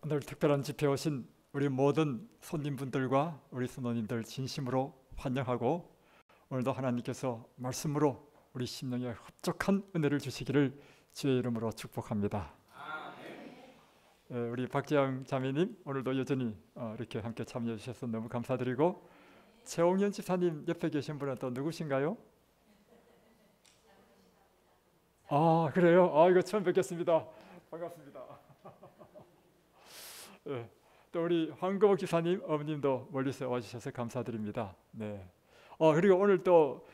오늘 특별한 집회에 오신 우리 모든 손님분들과 우리 선원님들 진심으로 환영하고, 오늘도 하나님께서 말씀으로 우리 심령에 흡족한 은혜를 주시기를 주의 이름으로 축복합니다. 우리 박재영 자매님 오늘도 여전히 이렇게 함께 참여해 주셔서 너무 감사드리고, 최홍현 집사님 옆에 계신 분은 또 누구신가요? 아, 그래요? 이거 처음 뵙겠습니다. 반갑습니다. 네, 또 우리 황금옥 집사님 어머님도 멀리서 와주셔서 감사드립니다. 네. 그리고 오늘 또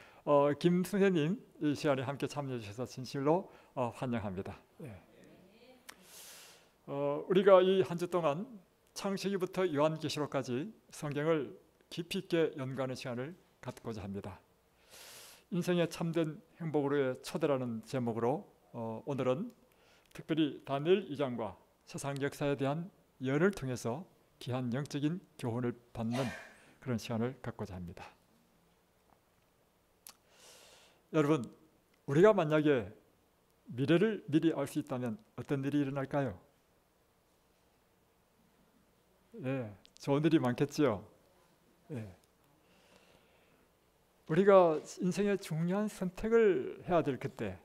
김승혜님 이 시간에 함께 참여해 주셔서 진실로 환영합니다. 네. 우리가 이 한 주 동안 창세기부터 요한계시록까지 성경을 깊이 있게 연구하는 시간을 갖고자 합니다. 인생의 참된 행복으로의 초대라는 제목으로 오늘은 특별히 다니엘 2장과 세상 역사에 대한 예언을 통해서 귀한 영적인 교훈을 받는 그런 시간을 갖고자 합니다. 여러분, 우리가 만약에 미래를 미리 알 수 있다면 어떤 일이 일어날까요? 예, 좋은 일이 많겠지요. 예. 우리가 인생의 중요한 선택을 해야 될 그때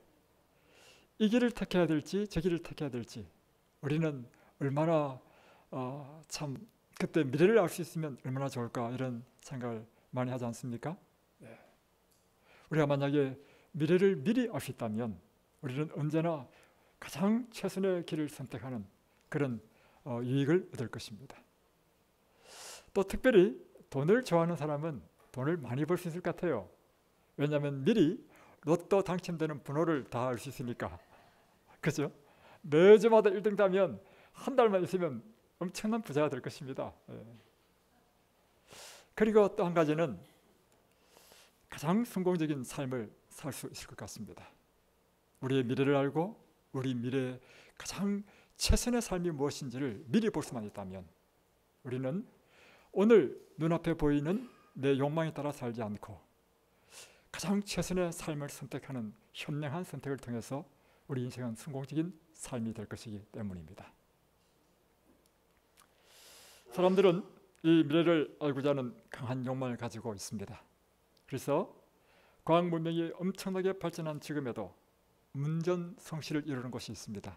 이 길을 택해야 될지 저 길을 택해야 될지 우리는 얼마나 참 그때 미래를 알 수 있으면 얼마나 좋을까 이런 생각을 많이 하지 않습니까? 네. 우리가 만약에 미래를 미리 알 수 있다면 우리는 언제나 가장 최선의 길을 선택하는 그런 유익을 얻을 것입니다. 또 특별히 돈을 좋아하는 사람은 돈을 많이 벌 수 있을 것 같아요. 왜냐하면 미리 로또 당첨되는 번호를 다 알 수 있으니까. 그죠? 매주마다 1등 따면 한 달만 있으면 엄청난 부자가 될 것입니다. 그리고 또 한 가지는 가장 성공적인 삶을 살 수 있을 것 같습니다. 우리의 미래를 알고 우리 미래의 가장 최선의 삶이 무엇인지를 미리 볼 수만 있다면 우리는 오늘 눈앞에 보이는 내 욕망에 따라 살지 않고 가장 최선의 삶을 선택하는 현명한 선택을 통해서 우리 인생은 성공적인 삶이 될 것이기 때문입니다. 사람들은 이 미래를 알고자 하는 강한 욕망을 가지고 있습니다. 그래서 과학 문명이 엄청나게 발전한 지금에도 문전성시를 이루는 곳이 있습니다.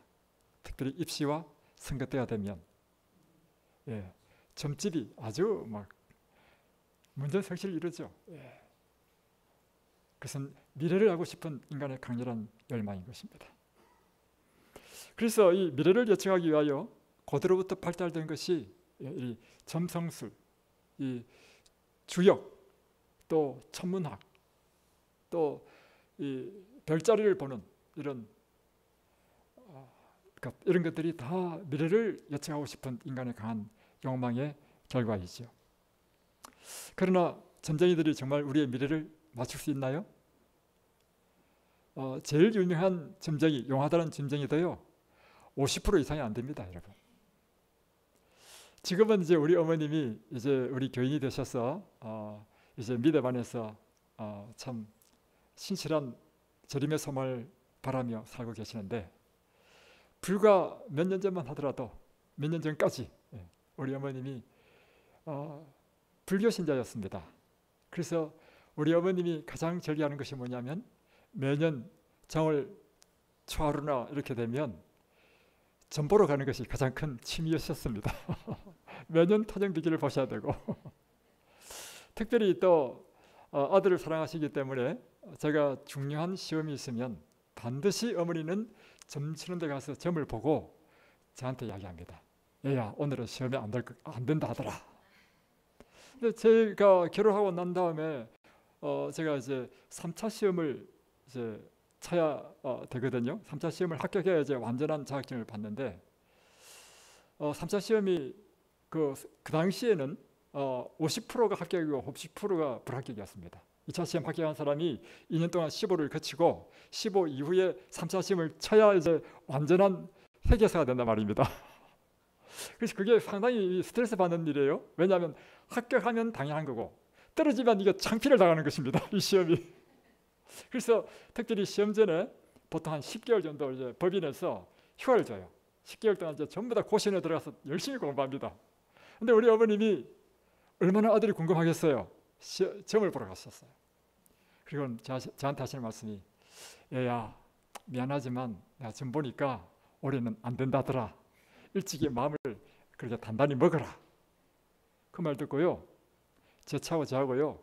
특별히 입시와 선거 때가 되면 점집이 아주 막 문전성시를 이루죠. 그것은 미래를 알고 싶은 인간의 강렬한 열망인 것입니다. 그래서 이 미래를 예측하기 위하여 고대로부터 발달된 것이 이 점성술, 이 주역, 또 천문학, 또 이 별자리를 보는 이런 것들이 다 미래를 예측하고 싶은 인간의 강한 욕망의 결과이죠. 그러나 점쟁이들이 정말 우리의 미래를 맞출 수 있나요? 제일 유명한 점쟁이, 용하다는 점쟁이도요 50% 이상이 안 됩니다, 여러분. 지금은 이제 우리 어머님이 이제 우리 교인이 되셔서 이제 미대반에서 참 신실한 재림의 소망을 바라며 살고 계시는데, 불과 몇 년 전만 하더라도 몇 년 전까지 우리 어머님이 불교 신자였습니다. 그래서 우리 어머님이 가장 즐겨하는 것이 뭐냐면 매년 정월 초하루나 이렇게 되면 점 보러 가는 것이 가장 큰 취미였습니다. 매년 토정비기를 보셔야 되고 특별히 또 아들을 사랑하시기 때문에 제가 중요한 시험이 있으면 반드시 어머니는 점 치는 데 가서 점을 보고 저한테 이야기합니다. 얘야, 오늘은 시험에 안 된다 하더라. 근데 제가 결혼하고 난 다음에 제가 이제 3차 시험을 이제 쳐야 되거든요. 3차 시험을 합격해야 이제 완전한 자격증을 받는데 3차 시험이 그 당시에는 50%가 합격이고 50%가 불합격이었습니다. 2차 시험 합격한 사람이 2년 동안 15를 거치고 15 이후에 3차 시험을 쳐야 이제 완전한 회계사가 된단 말입니다. 그래서 그게 상당히 스트레스 받는 일이에요. 왜냐하면 합격하면 당연한 거고 떨어지면 이거 창피를 당하는 것입니다, 이 시험이. 그래서 특별히 시험 전에 보통 한 10개월 정도 이제 법인에서 휴가를 줘요. 10개월 동안 이제 전부 다 고시원에 들어가서 열심히 공부합니다. 근데 우리 어머님이 얼마나 아들이 궁금하겠어요. 점을 보러 갔었어요. 그리고 저한테 하시는 말씀이, 얘야 미안하지만 내가 점 보니까 올해는 안 된다더라. 일찍이 마음을 그렇게 단단히 먹어라. 그 말 듣고요, 저하고 저하고요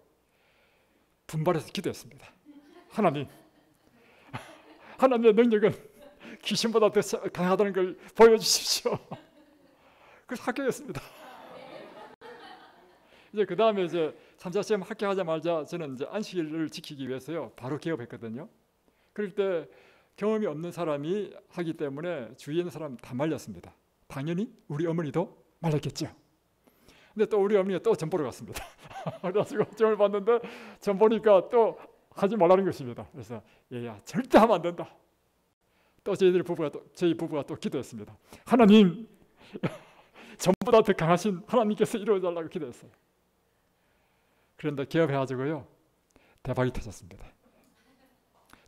분발해서 기도했습니다. 하나님, 하나님의 능력은 귀신보다 더 강하다는 걸 보여주십시오. 그래서 합격했습니다. 이제 그 다음에 이제 3차 시험 합격하자마자 저는 이제 안식일을 지키기 위해서요 바로 개업했거든요. 그럴 때 경험이 없는 사람이 하기 때문에 주위에 있는 사람 다 말렸습니다. 당연히 우리 어머니도 말렸겠죠. 근데 또 우리 어머니가 또 점 보러 갔습니다. 그래가지고 점을 봤는데 점 보니까 또 하지 말라는 것입니다. 그래서 얘야 절대 하면 안 된다. 또 저희 부부가 또 기도했습니다. 하나님, 전보다 더 강하신 하나님께서 이루어달라고 기도했어요. 그런데 개업해가지고요 대박이 터졌습니다.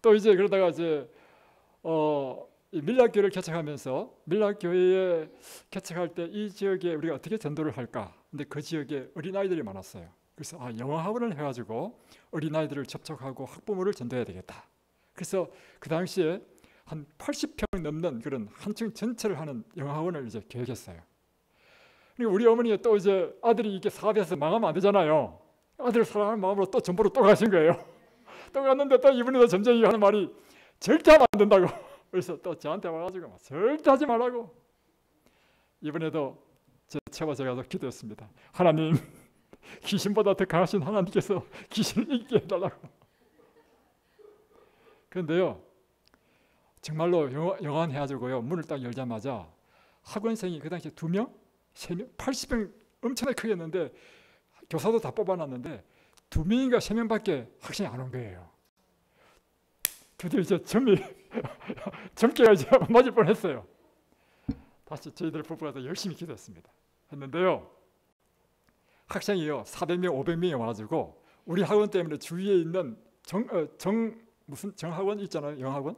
또 이제 그러다가 이제 밀락교회를 개척하면서 밀락교회에 개척할 때 이 지역에 우리가 어떻게 전도를 할까? 근데 그 지역에 어린아이들이 많았어요. 그래서 영어학원을 해가지고 어린아이들을 접촉하고 학부모를 전도해야 되겠다. 그래서 그 당시에 한 80평 넘는 그런 한층 전체를 하는 영어학원을 이제 계획했어요. 그리고 우리 어머니가 또 이제 아들이 이렇게 사업해서 망하면 안 되잖아요. 아들을 사랑하는 마음으로 또 전보로 또 가신 거예요. 또 갔는데 또 이분이 점쟁이 하는 말이 절대 하면 안 된다고. 그래서 또 저한테 와가지고 절대 하지 말라고. 이번에도 제가 가서 기도했습니다. 하나님, 귀신보다 더 강하신 하나님께서 귀신을 이기게 해달라고. 그런데요 정말로 영어학원 해가지고요 문을 딱 열자마자 학원생이 그 당시에 2명? 3명? 80명 엄청나게 크겠는데 교사도 다 뽑아놨는데 2명인가 3명밖에 학생이 안 온 거예요. 드디어 이제 점괘가 이제 맞을 뻔했어요. 다시 저희들 부부가 더 열심히 기도했습니다. 했는데요 학생이요 400명, 500명이 와가지고 우리 학원 때문에 주위에 있는 무슨 정학원 있잖아요. 영학원,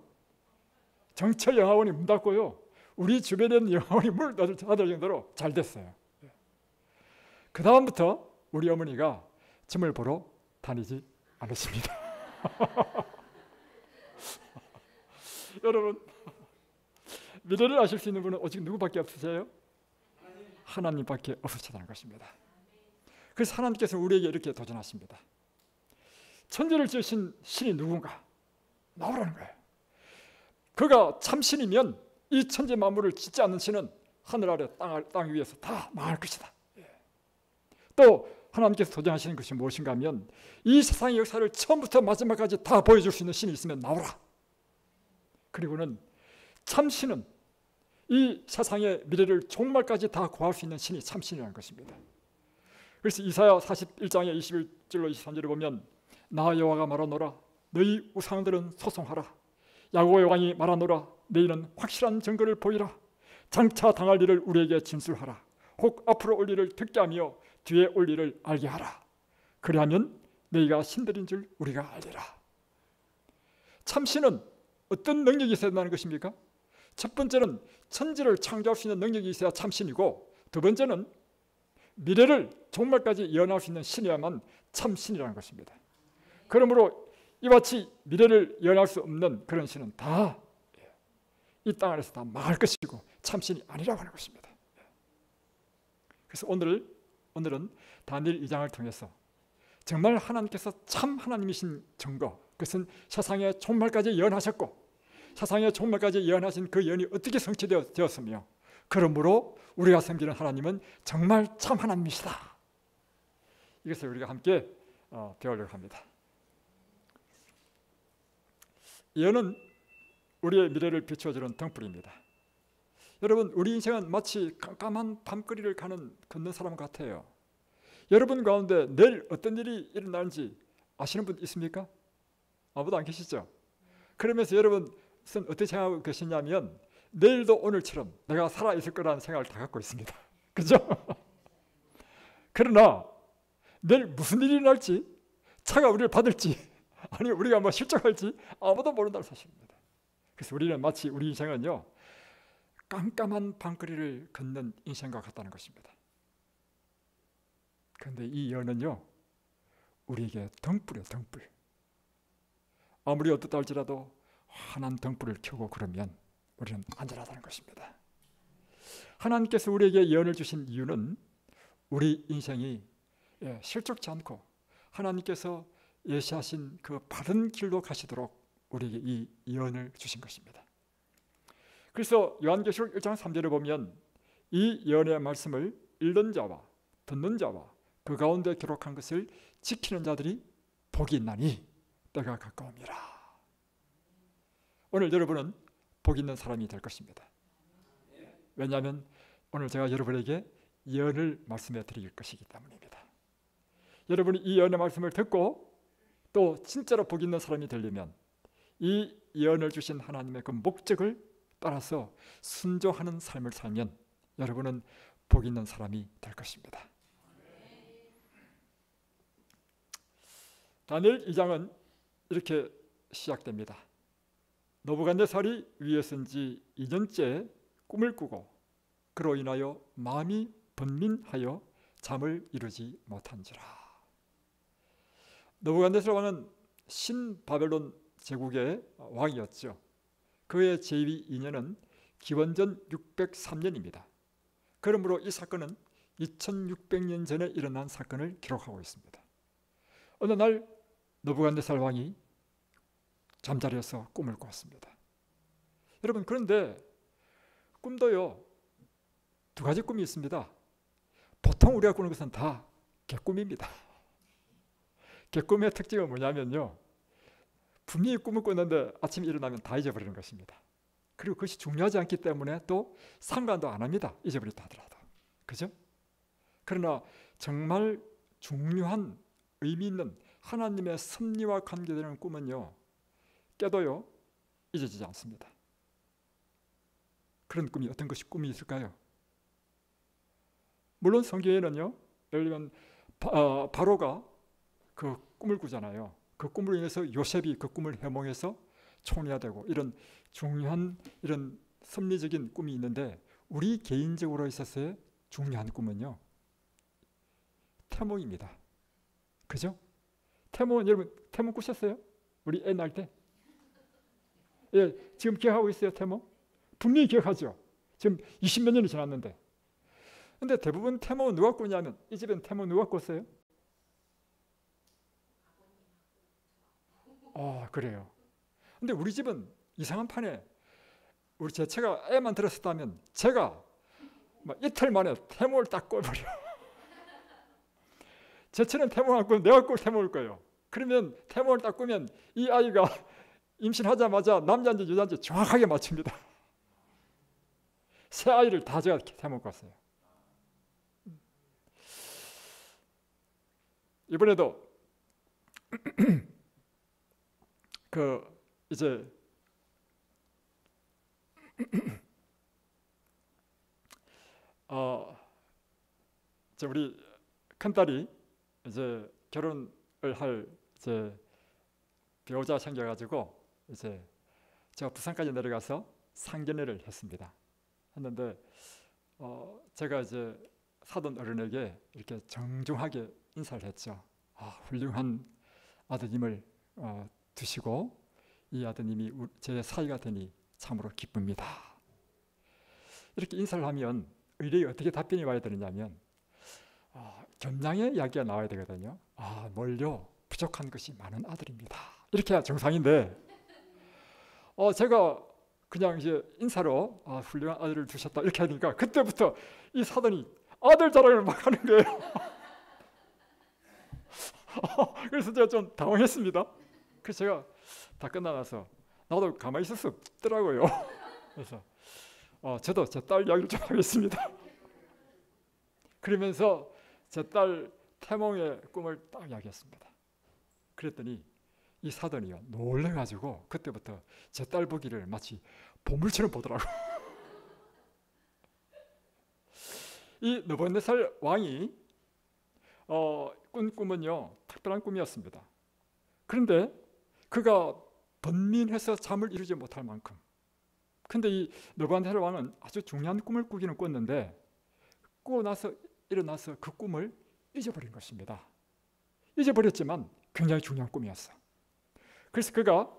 정철 영학원이 문 닫고요 우리 주변에 있는 영학원이 문을 닫을 정도로 잘 됐어요. 그 다음부터 우리 어머니가 점을 보러 다니지 않으십니다. 여러분, 미래를 아실 수 있는 분은 오직 누구밖에 없으세요? 하나님밖에 없으시다는 것입니다. 그래서 하나님께서 우리에게 이렇게 도전하십니다. 천지를 지으신 신이 누군가? 나오라는 거예요. 그가 참신이면 이 천지 만물을 짓지 않는 신은 하늘 아래 땅 위에서 다 망할 것이다. 또 하나님께서 도전하시는 것이 무엇인가 하면 이 세상의 역사를 처음부터 마지막까지 다 보여줄 수 있는 신이 있으면 나오라. 그리고는 참신은 이 세상의 미래를 종말까지 다 구할 수 있는 신이 참신이라는 것입니다. 그래서 이사야 41장의 21절로 23절을 보면 나 여호와가 말하노라 너희 우상들은 소송하라 야곱의 왕이 말하노라 너희는 확실한 증거를 보이라 장차 당할 일을 우리에게 진술하라 혹 앞으로 올 일을 듣게 하며 뒤에 올 일을 알게 하라 그리하면 너희가 신들인 줄 우리가 알리라. 참신은 어떤 능력이 있어야 한다는 것입니까? 첫 번째는 천지를 창조할 수 있는 능력이 있어야 참신이고 두 번째는 미래를 종말까지 예언할 수 있는 신이야만 참신이라는 것입니다. 그러므로 이같이 미래를 예언할 수 없는 그런 신은 다 이 땅 안에서 다 망할 것이고 참신이 아니라고 하는 것입니다. 그래서 오늘은 다니엘 2장을 통해서 정말 하나님께서 참 하나님이신 증거, 그것은 세상의 종말까지 예언하셨고 세상의 종말까지 예언하신 그 예언이 어떻게 성취되었으며 그러므로 우리가 섬기는 하나님은 정말 참 하나님이시다. 이것을 우리가 함께 배우려고 합니다. 예언은 우리의 미래를 비추어주는 등불입니다. 여러분, 우리 인생은 마치 깜깜한 밤거리를 걷는 사람 같아요. 여러분 가운데 내일 어떤 일이 일어나는지 아시는 분 있습니까? 아무도 안 계시죠? 그러면서 여러분은 어떻게 생각하고 계시냐면 내일도 오늘처럼 내가 살아있을 거라는 생각을 다 갖고 있습니다. 그죠? 그러나 내일 무슨 일이 일어날지, 차가 우리를 받을지, 아니면 우리가 실족할지 아무도 모른다는 사실입니다. 그래서 우리는 마치 우리 인생은요 깜깜한 방거리를 걷는 인생과 같다는 것입니다. 그런데 이 예언은요, 우리에게 등불이에요, 등불. 아무리 어둡다 할지라도 환한 등불을 켜고 그러면 우리는 안전하다는 것입니다. 하나님께서 우리에게 예언을 주신 이유는 우리 인생이 실족지 않고 하나님께서 예시하신 그 바른 길로 가시도록 우리에게 이 예언을 주신 것입니다. 그래서 요한계시록 1장 3절에 보면 이 예언의 말씀을 읽는 자와 듣는 자와 그 가운데 기록한 것을 지키는 자들이 복이 있나니 때가 가까움이라. 오늘 여러분은 복 있는 사람이 될 것입니다. 왜냐하면 오늘 제가 여러분에게 예언을 말씀해 드릴 것이기 때문입니다. 여러분이 이 예언의 말씀을 듣고 또 진짜로 복 있는 사람이 되려면 이 예언을 주신 하나님의 그 목적을 따라서 순종하는 삶을 살면 여러분은 복 있는 사람이 될 것입니다. 다니엘 2장은 이렇게 시작됩니다. 느부갓네살이 위에 선 지 2년째 꿈을 꾸고 그로 인하여 마음이 번민하여 잠을 이루지 못한지라. 느부갓네살 왕은 신바벨론 제국의 왕이었죠. 그의 제위 2년은 기원전 603년입니다. 그러므로 이 사건은 2600년 전에 일어난 사건을 기록하고 있습니다. 어느 날 느부갓네살 왕이 잠자리에서 꿈을 꿨습니다. 여러분, 그런데 꿈도요, 두 가지 꿈이 있습니다. 보통 우리가 꾸는 것은 다 개꿈입니다. 개꿈의 특징은 뭐냐면요, 분명히 꿈을 꿨는데 아침에 일어나면 다 잊어버리는 것입니다. 그리고 그것이 중요하지 않기 때문에 또 상관도 안 합니다. 잊어버렸다 하더라도. 그죠? 그러나 정말 중요한 의미 있는 하나님의 섭리와 관계되는 꿈은요, 깨도요 잊어지지 않습니다. 그런 꿈이 어떤 것이 꿈이 있을까요? 물론 성경에는요, 예를 들면 바로가 그 꿈을 꾸잖아요. 그 꿈으로 인해서 요셉이 그 꿈을 해몽해서 총리가 되고 이런 중요한 이런 섭리적인 꿈이 있는데, 우리 개인적으로 있어서의 중요한 꿈은요, 태몽입니다. 그죠? 태몽은 여러분 태몽 꾸셨어요? 우리 애 낳을 때? 예, 지금 기억하고 있어요, 태몽? 분명히 기억하죠. 지금 20몇 년이 지났는데. 근데 대부분 태몽은 누가 꾸냐면, 이 집엔 태몽 누가 꿨어요? 그래요. 근데 우리 집은 이상한 판에, 우리 제가 애만 들었었다면 제가 막 이틀 만에 태몽을 딱 꿔버려. 제처럼 태몽 안 꾸면 내가 꿀 태몽을 꿔요. 그러면 태몽을 딱 꾸면 이 아이가 임신하자마자 남자인지 여자인지 정확하게 맞춥니다. 새 아이를 다 제가 태몽 꿨어요. 이번에도 이제 우리 큰딸이 이제 결혼을 할 이제 배우자 생겨가지고 이제 제가 부산까지 내려가서 상견례를 했습니다. 했는데 제가 이제 사돈 어른에게 이렇게 정중하게 인사를 했죠. 훌륭한 아드님을 두시고 이 아드님이 제 사이가 되니 참으로 기쁩니다. 이렇게 인사를 하면 의뢰에 어떻게 답변이 와야 되느냐면 겸양의 이야기가 나와야 되거든요. 뭘요? 부족한 것이 많은 아들입니다. 이렇게 해야 정상인데 제가 그냥 이제 인사로 훌륭한 아들을 두셨다 이렇게 하니까 그때부터 이 사돈이 아들 자랑을 막 하는 거예요. 그래서 제가 좀 당황했습니다. 그래서 제가 다 끝나서 나도 가만히 있을 수 없더라고요. 그래서 저도 제 딸 이야기를 좀 하겠습니다. 그러면서 제 딸 태몽의 꿈을 딱 이야기했습니다. 그랬더니 이 사돈이요 놀래가지고 그때부터 제 딸 보기를 마치 보물처럼 보더라고요. 이 느부갓네살 왕이 꾼 꿈은요 특별한 꿈이었습니다. 그런데 그가 번민해서 잠을 이루지 못할 만큼 근데 이 느부갓네살 왕은 아주 중요한 꿈을 꾸기는 꿨는데 꾸고 나서 일어나서 그 꿈을 잊어버린 것입니다. 잊어버렸지만 굉장히 중요한 꿈이었어. 그래서 그가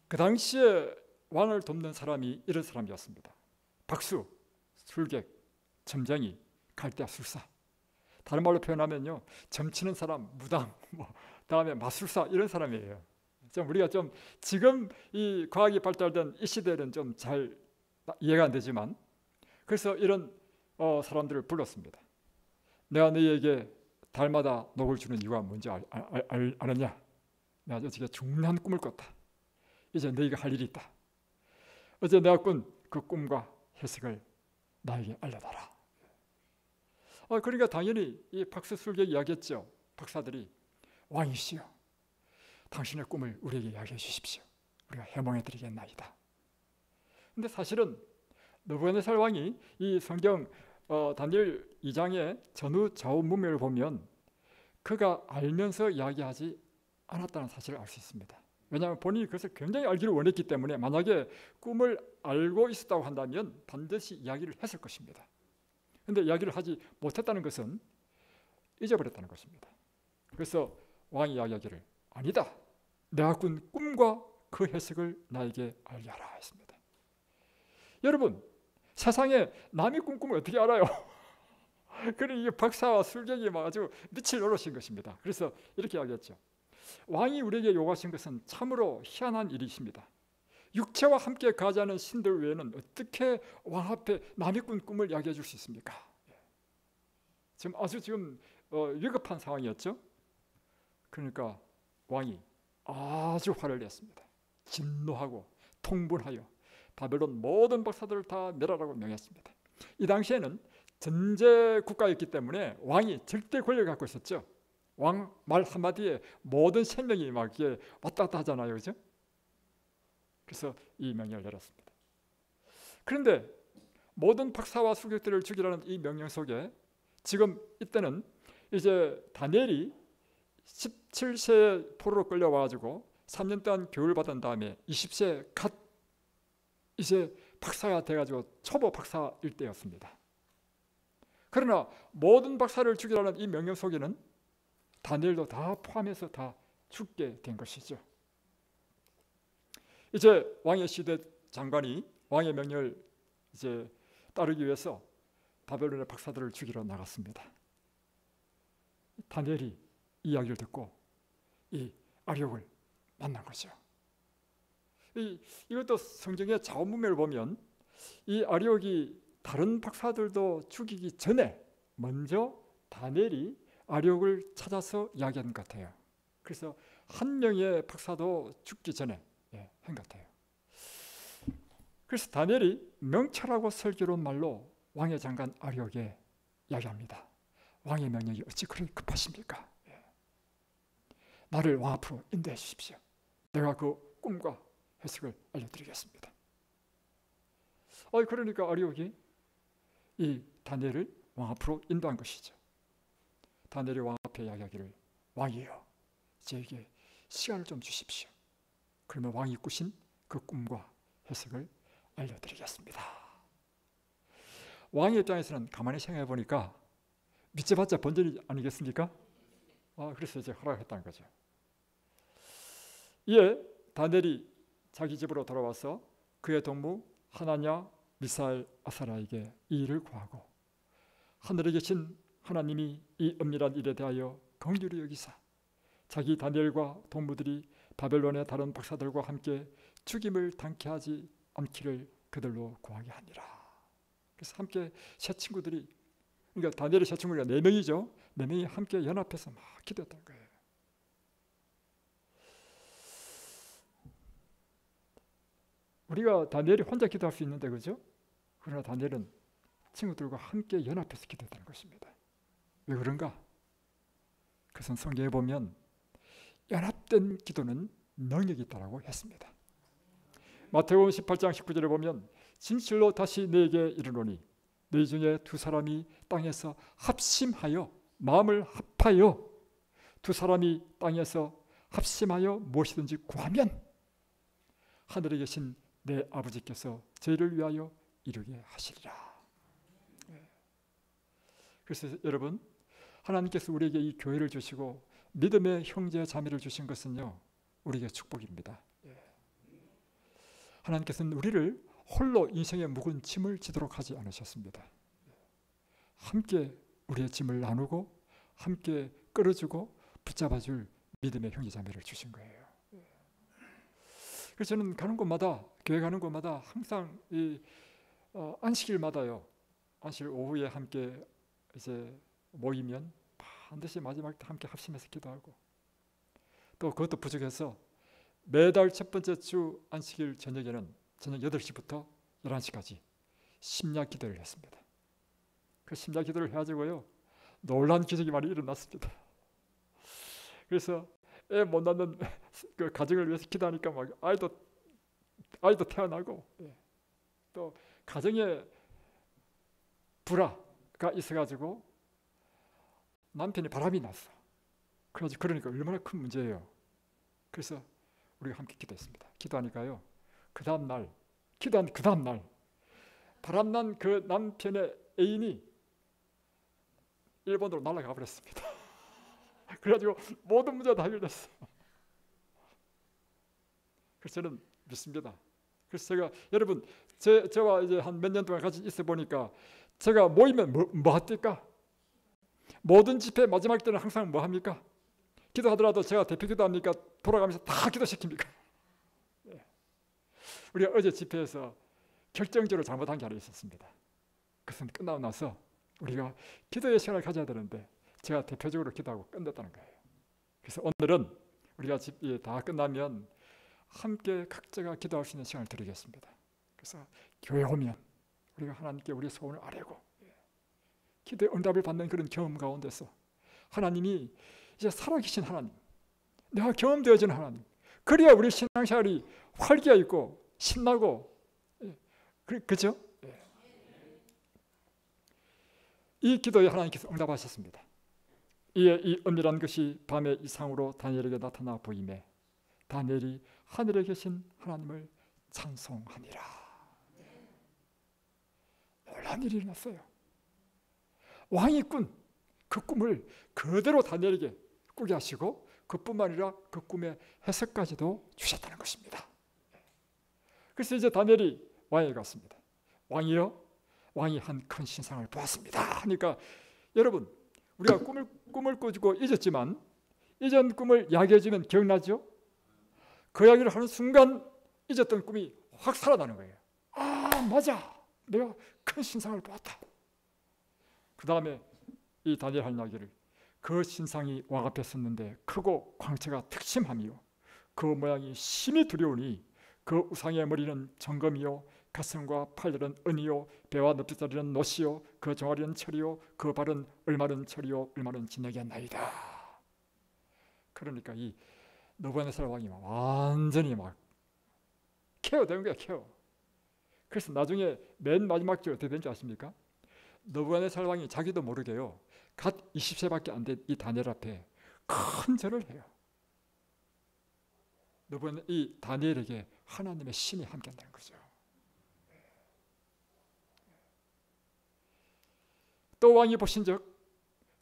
그 당시에 왕을 돕는 사람이 이런 사람이었습니다. 박수, 술객, 점쟁이, 갈대아 술사. 다른 말로 표현하면요, 점치는 사람, 무당, 다음에 마술사 이런 사람이에요. 우리가 좀 지금 이 과학이 발달된 이 시대는 좀 잘 이해가 안 되지만, 그래서 이런 사람들을 불렀습니다. 내가 너희에게 달마다 녹을 주는 이유가 뭔지 알았냐? 내가 어저께 중요한 꿈을 꿨다. 이제 너희가 할 일이 있다. 어제 내가 꾼 그 꿈과 해석을 나에게 알려달라. 그러니까 당연히 이 박수술객이 이야기했죠. 박사들이, 왕이시여, 당신의 꿈을 우리에게 이야기해 주십시오. 우리가 해몽해 드리겠나이다. 근데 사실은 느부갓네살 왕이 이 성경 다니엘 2장의 전후좌우문맥을 보면 그가 알면서 이야기하지 않았다는 사실을 알 수 있습니다. 왜냐하면 본인이 그것을 굉장히 알기를 원했기 때문에 만약에 꿈을 알고 있었다고 한다면 반드시 이야기를 했을 것입니다. 그런데 이야기를 하지 못했다는 것은 잊어버렸다는 것입니다. 그래서 왕이 이야기하기를, 아니다, 내가 꾼 꿈과 그 해석을 나에게 알게 하라 했습니다. 여러분, 세상에 남이 꾼 꿈을 어떻게 알아요? 그래, 이 박사와 술객이 아주 미칠 노릇인 것입니다. 그래서 이렇게 이야기했죠. 왕이 우리에게 요구하신 것은 참으로 희한한 일이십니다. 육체와 함께 가자는 신들 외에는 어떻게 왕 앞에 남이 꾼 꿈을 이야기해 줄 수 있습니까? 지금 아주 위급한 상황이었죠. 그러니까 왕이 아주 화를 냈습니다. 진노하고 통분하여 바벨론 모든 박사들을 다 멸하라고 명했습니다. 이 당시에는 전제 국가였기 때문에 왕이 절대 권력을 갖고 있었죠. 왕 말 한마디에 모든 생명이 막 왔다 갔다 하잖아요, 그죠? 그래서 이 명령을 내렸습니다. 그런데 모든 박사와 술객들을 죽이라는 이 명령 속에 지금 이때는 이제 다니엘이 17세에 포로로 끌려와가지고 3년 동안 교육을 받은 다음에 20세에 갓 이제 박사가 돼가지고 초보 박사일 때였습니다. 그러나 모든 박사를 죽이라는 이 명령 속에는 다니엘도 다 포함해서 다 죽게 된 것이죠. 이제 왕의 시대 장관이 왕의 명령을 이제 따르기 위해서 바벨론의 박사들을 죽이러 나갔습니다. 다니엘이 이 이야기를 듣고 이 아리옥을 만난 거죠. 이것도 성경의 좌우문맥을 보면 이 아리옥이 다른 박사들도 죽이기 전에 먼저 다니엘이 아리옥을 찾아서 이야기한 것 같아요. 그래서 한 명의 박사도 죽기 전에 한 것 같아요. 그래서 다니엘이 명철하고 슬기로운 말로 왕의 장관 아리옥에 이야기합니다. 왕의 명령이 어찌 그렇게 급하십니까? 나를 왕 앞으로 인도해 주십시오. 내가 그 꿈과 해석을 알려드리겠습니다. 그러니까 아리옥이 이 다니엘을 왕 앞으로 인도한 것이죠. 다니엘이 왕 앞에 이야기하기를, 왕이여, 저에게 시간을 좀 주십시오. 그러면 왕이 꾸신 그 꿈과 해석을 알려드리겠습니다. 왕의 입장에서는 가만히 생각해 보니까 믿져봤자 번전이 아니겠습니까? 그래서 이제 허락했다는 거죠. 이에 다니엘이 자기 집으로 돌아와서 그의 동무 하나냐, 미사엘, 아사랴에게 이 일을 구하고 하늘에 계신 하나님이 이 은밀한 일에 대하여 긍휼히 여기사 자기 다니엘과 동무들이 바벨론의 다른 박사들과 함께 죽임을 당케 하지 않기를 그들로 구하게 하니라. 그래서 함께 세 친구들이, 그러니까 다니엘의 세 친구가 4명이죠. 4명이 함께 연합해서 막 기도했던 거예요. 우리가 다니엘이 혼자 기도할 수 있는데, 그죠? 그러나 다니엘은 친구들과 함께 연합해서 기도했다는 것입니다. 왜 그런가? 그것은 성경에 보면 연합된 기도는 능력이 있다고 했습니다. 마태복음 18장 19절에 보면 진실로 다시 너에게 이르노니 너희 중에 두 사람이 땅에서 합심하여 마음을 합하여 두 사람이 땅에서 합심하여 무엇이든지 구하면 하늘에 계신 내 아버지께서 저희를 위하여 이루게 하시리라. 그래서 여러분, 하나님께서 우리에게 이 교회를 주시고 믿음의 형제 자매를 주신 것은요, 우리에게 축복입니다. 하나님께서는 우리를 홀로 인생의 무거운 짐을 지도록 하지 않으셨습니다. 함께 우리의 짐을 나누고 함께 끌어주고 붙잡아줄 믿음의 형제 자매를 주신 거예요. 그래서 저는 가는 곳마다, 교회 가는 곳마다 항상 이 안식일마다요, 안식일 오후에 함께 이제 모이면 반드시 마지막 때 함께 합심해서 기도하고, 또 그것도 부족해서 매달 첫 번째 주 안식일 저녁에는 저녁 8시부터 11시까지 심야 기도를 했습니다. 그 심야 기도를 해가지고요, 놀라운 기적이 많이 일어났습니다. 그래서 애 못 낳는 그 가정을 위해서 기도하니까 막 아이도 태어나고, 또 가정에 불화가 있어가지고 남편이 바람이 났어. 그러니까 얼마나 큰 문제예요. 그래서 우리가 함께 기도했습니다. 기도하니까요, 그 다음 날 바람난 그 남편의 애인이 일본으로 날아가 버렸습니다. 그래가지고 모든 문제가 다 해결됐어. 그래서 저는 믿습니다. 그래서 제가, 여러분, 저와 이제 한 몇 년 동안 같이 있어 보니까 제가 모이면 뭐 합니까? 모든 집회 마지막 때는 항상 뭐 합니까? 기도하더라도 제가 대표 기도합니까? 돌아가면서 다 기도시킵니까? 우리가 어제 집회에서 결정적으로 잘못한 게 하나 있었습니다. 그것은 끝나고 나서 우리가 기도의 시간을 가져야 되는데 제가 대표적으로 기도하고 끝냈다는 거예요. 그래서 오늘은 우리가 집회 다 끝나면 함께 각자가 기도할 수 있는 시간을 드리겠습니다. 그래서 교회 오면 우리가 하나님께 우리 소원을 아뢰고 기도의 응답을 받는 그런 경험 가운데서 하나님이 이제 살아계신 하나님, 내가 경험되어지는 하나님, 그래야 우리 신앙생활이 활기가 있고 신나고, 그렇죠? 이 기도에 하나님께서 응답하셨습니다. 이에 이 은밀한 것이 밤의 이상으로 다니엘에게 나타나 보이매 다니엘이 하늘에 계신 하나님을 찬송하니라. 놀라운 일이 일어났어요. 왕이 꾼 그 꿈을 그대로 다니엘에게 꾸게 하시고, 그뿐만 아니라 그 꿈의 해석까지도 주셨다는 것입니다. 그래서 이제 다니엘이 왕에게 갔습니다. 왕이요, 왕이 한 큰 신상을 보았습니다 하니까, 여러분, 우리가 꿈을 꾸고 잊었지만 이전 꿈을 이야기해 주면 기억나죠? 그 이야기를 하는 순간 잊었던 꿈이 확 살아나는 거예요. 아, 맞아, 내가 큰 신상을 보았다. 그 다음에 이 다니엘 한 이야기를, 그 신상이 왕 앞에 섰는데 크고 광채가 특심하며 그 모양이 심히 두려우니 그 우상의 머리는 정금이요, 가슴과 팔들은 은이요, 배와 넙대다리는 노시요, 그 종아리는 철이요, 그 발은 얼마는 철이요, 얼마는 진흙이었나이다. 그러니까 이 느부갓네살 왕이 완전히 막 케어된 거야, 케어. 그래서 나중에 맨 마지막 주 어떻게 된지 아십니까? 느부갓네살 왕이 자기도 모르게요, 갓 20세밖에 안 된 이 다니엘 앞에 큰 절을 해요. 이 다니엘에게 하나님의 신이 함께한다는 거죠. 또 왕이 보신즉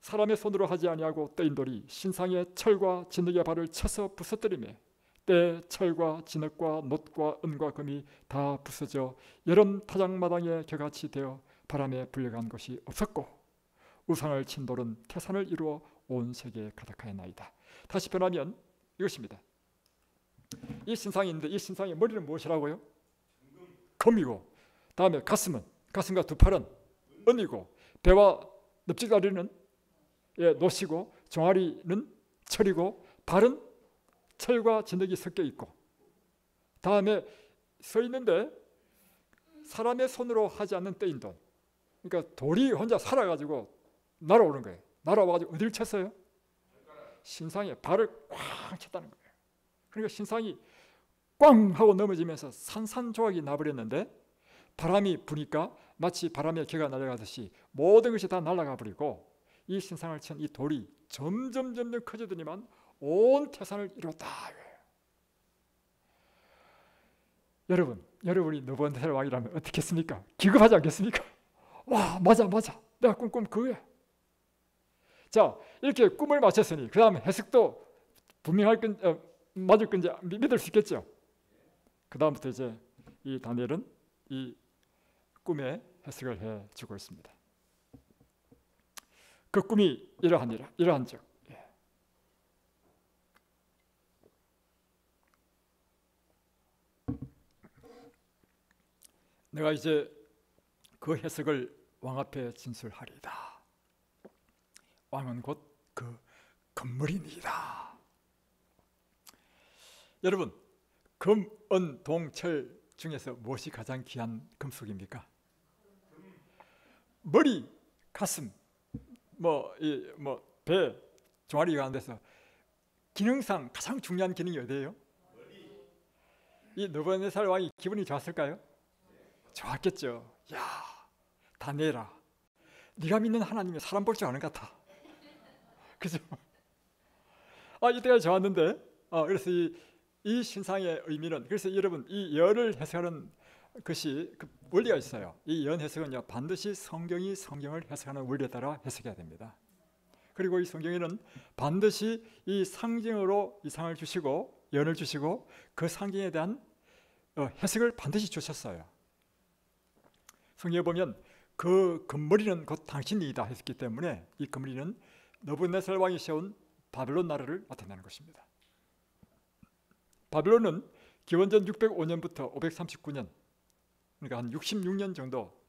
사람의 손으로 하지 아니하고 떼인 돌이 신상의 철과 진흙의 발을 쳐서 부서뜨리매 때 철과 진흙과 놋과 은과 금이 다 부서져 여름 타작마당에 겨같이 되어 바람에 불려간 것이 없었고 우상을 친 돌은 태산을 이루어 온 세계에 가득하였나이다. 다시 변하면 이것입니다. 이 신상이 있는데 이 신상의 머리는 무엇이라고요? 금이고, 다음에 가슴과 두 팔은 은이고, 배와 넙지다리는 노시고, 종아리는 철이고, 발은 철과 진흙이 섞여 있고, 다음에 서 있는데 사람의 손으로 하지 않는 떼인 돌. 그러니까 돌이 혼자 살아가지고 날아오는 거예요. 날아와가지고 어디를 쳤어요? 신상에 발을 꽉 쳤다는 거예요. 그러니까 신상이 꽝 하고 넘어지면서 산산조각이 나버렸는데, 바람이 부니까 마치 바람에 개가 날아가듯이 모든 것이 다 날아가 버리고 이 신상을 친 이 돌이 점점 커지더니만 온 태산을 이뤘다. 여러분이 느부갓네살 왕이라면 어떻겠습니까? 기겁하지 않겠습니까? 와, 맞아. 내가 꿈 그거야. 자, 이렇게 꿈을 맞췄으니 그 다음 해석도 분명할 맞을 건지 믿을 수 있겠죠. 그 다음부터 이제 이 다니엘은 이 꿈의 해석을 해주고 있습니다. 그 꿈이 이러한 적. 내가 이제 그 해석을 왕 앞에 진술하리이다. 왕은 곧 그 금물이니이다. 여러분, 금, 은, 동, 철 중에서 무엇이 가장 귀한 금속입니까? 머리, 가슴, 배, 종아리가 안 돼서 기능상 가장 중요한 기능이 어디예요? 이 느부갓네살 왕이 기분이 좋았을까요? 좋았겠죠. 야, 다니엘아, 네가 믿는 하나님이 사람 볼 줄 아는 것 같아. 그죠? 이때가 좋았는데, 그래서 이 신상의 의미는, 그래서 여러분 이 예언을 해석하는 것이 그 원리가 있어요. 이 예언 해석은요, 반드시 성경을 해석하는 원리에 따라 해석해야 됩니다. 그리고 이 성경에는 반드시 이 상징으로 이상을 주시고 예언을 주시고 그 상징에 대한 해석을 반드시 주셨어요. 성경에 보면 그 금머리는 곧 당신이다 했기 때문에 이 금머리는 느부갓네살 왕이 세운 바벨론 나라를 나타내는 것입니다. 바벨론은 기원전 605년부터 539년, 그러니까 한 66년 정도